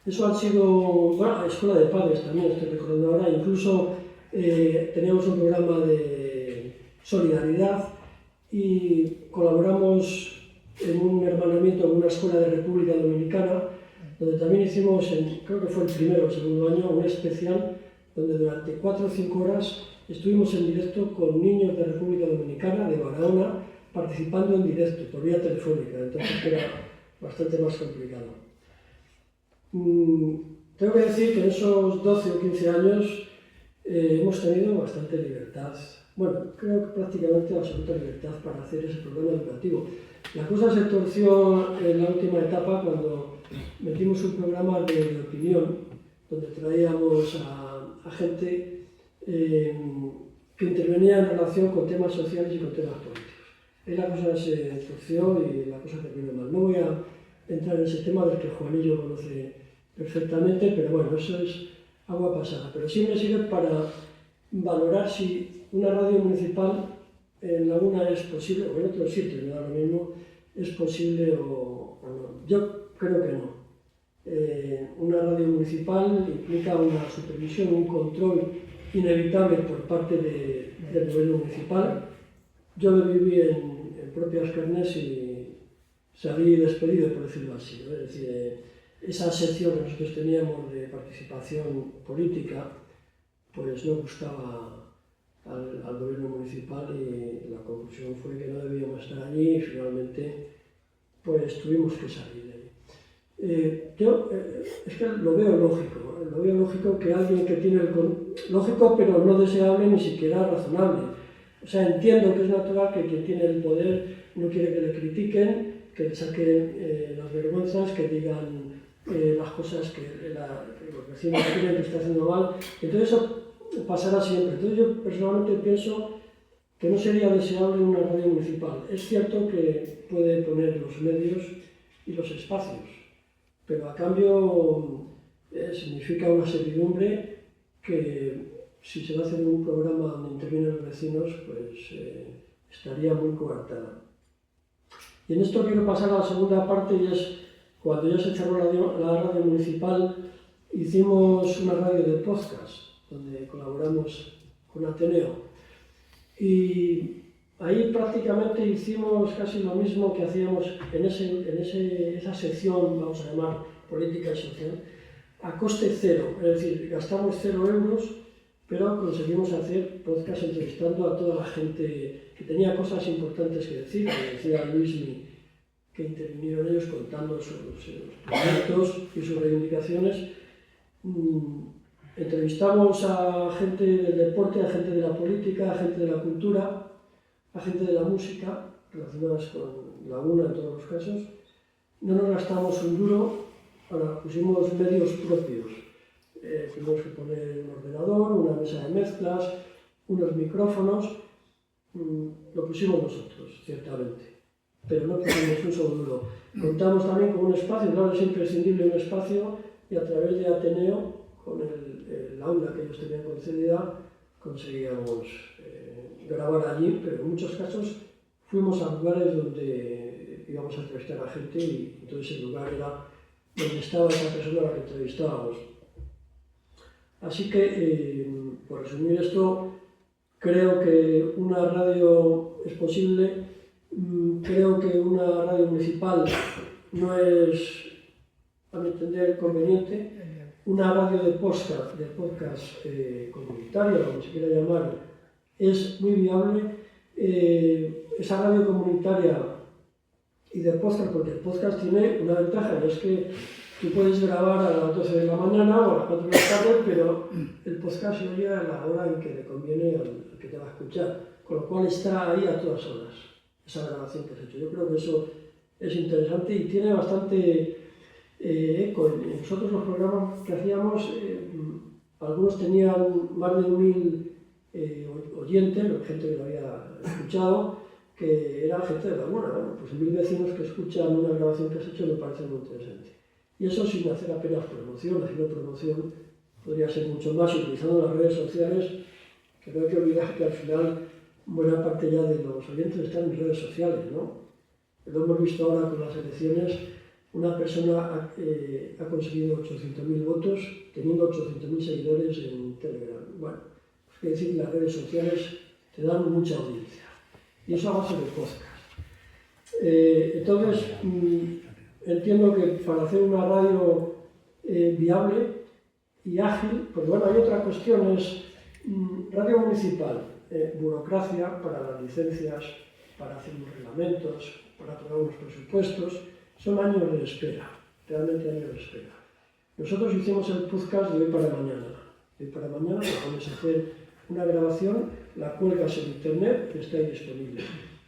Eso ha sido, bueno, escuela de padres también, estoy recordando ahora, incluso teníamos un programa de solidaridad y colaboramos en un hermanamiento con una escuela de República Dominicana, donde también hicimos, creo que fue el primero o el segundo año, un especial donde durante 4 o 5 horas estuvimos en directo con niños de República Dominicana, de Barahona, participando en directo, por vía telefónica, entonces era bastante más complicado. Tengo que decir que en esos 12 o 15 años hemos tenido bastante libertad, bueno, creo que prácticamente absoluta libertad para hacer ese programa educativo. La cosa se torció en la última etapa cuando metimos un programa de opinión donde traíamos a gente que intervenía en relación con temas sociales y con temas políticos. Ahí la cosa se torció y la cosa terminó mal. No voy a entrar en ese tema del que Juanillo conoce perfectamente, pero bueno, eso es agua pasada. Pero sí me sirve para valorar si una radio municipal en Laguna es posible, o en otros sitios, me da lo mismo, es posible o no. Yo creo que no. Una radio municipal implica una supervisión, un control inevitable por parte del gobierno municipal. Yo lo viví en propias carnes y salí despedido, por decirlo así, ¿no? Es decir, esa sección que nosotros teníamos de participación política, pues no gustaba al gobierno municipal y la conclusión fue que no debíamos estar allí y finalmente pues tuvimos que salir de allí. Es que lo veo lógico que alguien que tiene lógico pero no deseable ni siquiera razonable. O sea, entiendo que es natural que quien tiene el poder no quiere que le critiquen, que le saquen las vergüenzas, que digan las cosas que los vecinos creen que está haciendo mal. Entonces eso pasará siempre. Entonces yo personalmente pienso que no sería deseable una radio municipal. Es cierto que puede poner los medios y los espacios, pero a cambio significa una servidumbre que si se va a hacer un programa donde intervienen los vecinos, pues estaría muy coartada. Y en esto quiero pasar a la segunda parte, y es cuando ya se cerró la radio municipal, hicimos una radio de podcast, donde colaboramos con Ateneo. Y ahí prácticamente hicimos casi lo mismo que hacíamos en esa sección, vamos a llamar política y social, a coste cero. Es decir, gastamos 0 euros, pero conseguimos hacer podcast entrevistando a toda la gente que tenía cosas importantes que decir, como decía Luismi, que intervinieron ellos contando sus proyectos y sus reivindicaciones. Entrevistamos a gente del deporte, a gente de la política, a gente de la cultura, a gente de la música, relacionadas con Laguna en todos los casos. No nos gastamos un duro, ahora pusimos medios propios. Tuvimos que poner un ordenador, una mesa de mezclas, unos micrófonos, lo pusimos nosotros, ciertamente, pero no pusimos un solo duro. Contamos también con un espacio, claro, es imprescindible un espacio, y a través de Ateneo, con el aula que ellos tenían concedida, conseguíamos grabar allí, pero en muchos casos fuimos a lugares donde íbamos a entrevistar a gente y entonces el lugar era donde estaba esa persona a la que entrevistábamos. Así que, por resumir esto, creo que una radio es posible, creo que una radio municipal no es, a mi entender, conveniente. Una radio de podcast comunitaria, como se quiera llamar, es muy viable. Esa radio comunitaria y de podcast, porque el podcast tiene una ventaja, y es que tú puedes grabar a las 12 de la mañana o a las 4 de la tarde, pero el podcast se oye a la hora en que le conviene al que te va a escuchar, con lo cual está ahí a todas horas, esa grabación que has hecho. Yo creo que eso es interesante y tiene bastante eco. Nosotros los programas que hacíamos, algunos tenían más de 1000 oyentes, gente que lo había escuchado, que era gente de Laguna. Bueno, pues 1000 vecinos que escuchan una grabación que has hecho me parece muy interesante. Y eso sin hacer apenas promoción, haciendo promoción podría ser mucho más, utilizando las redes sociales, que no hay que olvidar que al final buena parte ya de los oyentes están en redes sociales, ¿no? Lo hemos visto ahora con las elecciones, una persona ha conseguido 800.000 votos teniendo 800.000 seguidores en Telegram. Bueno, pues quiere decir que las redes sociales te dan mucha audiencia. Y eso a base de podcast. Entonces, entiendo que para hacer una radio viable y ágil, pues bueno, hay otra cuestión, es radio municipal, burocracia para las licencias, para hacer unos reglamentos, para aprobar unos presupuestos, son años de espera, realmente años de espera. Nosotros hicimos el podcast de hoy para mañana. De hoy para mañana te pones a hacer una grabación, la cuelgas en internet y está ahí disponible.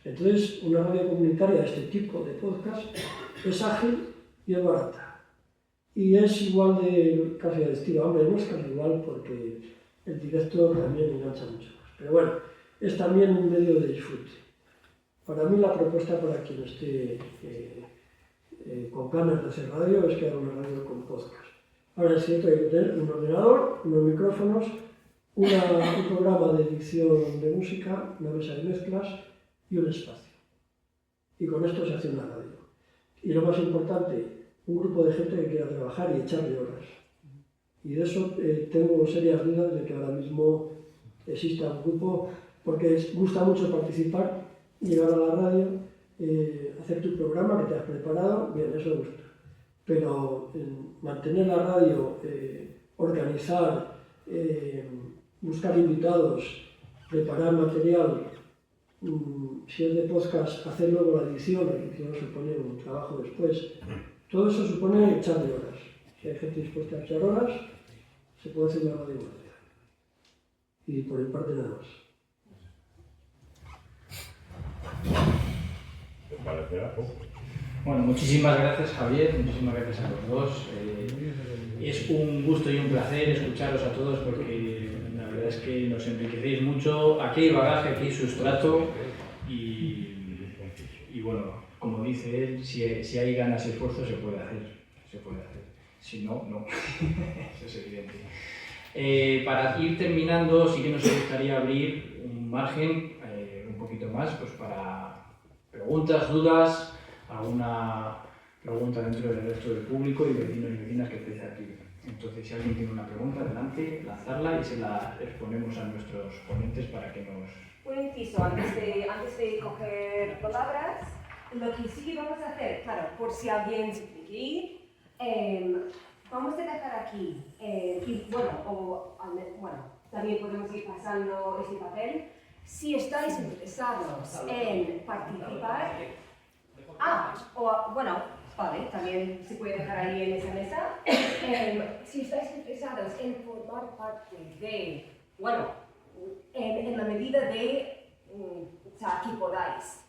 Entonces, una radio comunitaria de este tipo de podcast es ágil y es barata. Y es igual de casi adictiva. Hombre, no es casi igual porque el directo también engancha mucho más. Pero bueno, es también un medio de disfrute. Para mí la propuesta para quien esté con ganas de hacer radio es que haga una radio con podcast. Ahora es cierto que hay que tener un ordenador, unos micrófonos, un programa de edición de música, una mesa de mezclas y un espacio. Y con esto se hace una radio. Y lo más importante, un grupo de gente que quiera trabajar y echarle horas. Y de eso tengo serias dudas de que ahora mismo exista un grupo, porque gusta mucho participar, llegar a la radio, hacer tu programa que te has preparado, bien, eso gusta. Pero mantener la radio, organizar, buscar invitados, preparar material, si es de podcast, hacer luego la edición supone un trabajo después. Todo eso supone echarle horas. Si hay gente dispuesta a echar horas, se puede hacer una radio buena. Y por mi parte nada más. Bueno, muchísimas gracias, Javier, muchísimas gracias a los dos. Es un gusto y un placer escucharos a todos porque la verdad es que nos enriquecéis mucho. Aquí hay bagaje, aquí hay sustrato y bueno, como dice él, si hay ganas y esfuerzo se puede hacer. Si no, no. Eso es evidente. Para ir terminando, sí que nos gustaría abrir un margen un poquito más pues para preguntas, dudas, alguna pregunta dentro del resto del público y vecinos y vecinas que estéis aquí. Entonces, si alguien tiene una pregunta, adelante, lanzarla y se la exponemos a nuestros ponentes para que nos... Un inciso, antes de coger palabras, lo que sí vamos a hacer, claro, por si alguien se tiene que ir, vamos a dejar aquí, y bueno, también podemos ir pasando este papel. Si estáis interesados en participar, vale, también se puede dejar ahí en esa mesa. Si estáis interesados en formar parte de, en la medida de, que podáis,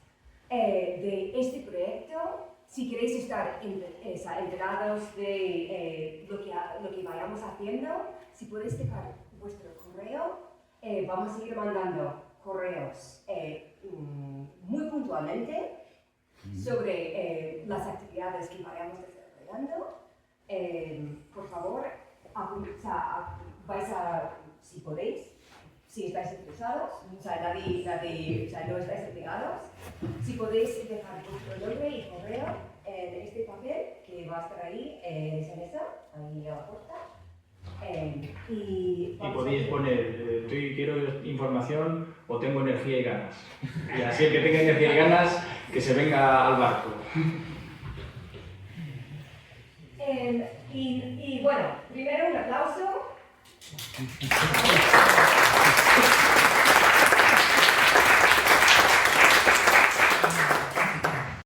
de este proyecto. Si queréis estar enterados de lo que vayamos haciendo, si podéis dejar vuestro correo, vamos a ir mandando correos muy puntualmente sobre las actividades que vayamos desarrollando. Por favor, si podéis, si estáis interesados, no estáis obligados, si podéis dejar vuestro nombre y correo en este papel que va a estar ahí en esa mesa, ahí a la puerta. Y podéis poner, quiero información o tengo energía y ganas. Y así el que tenga energía y ganas, que se venga al barco. Y bueno, primero un aplauso.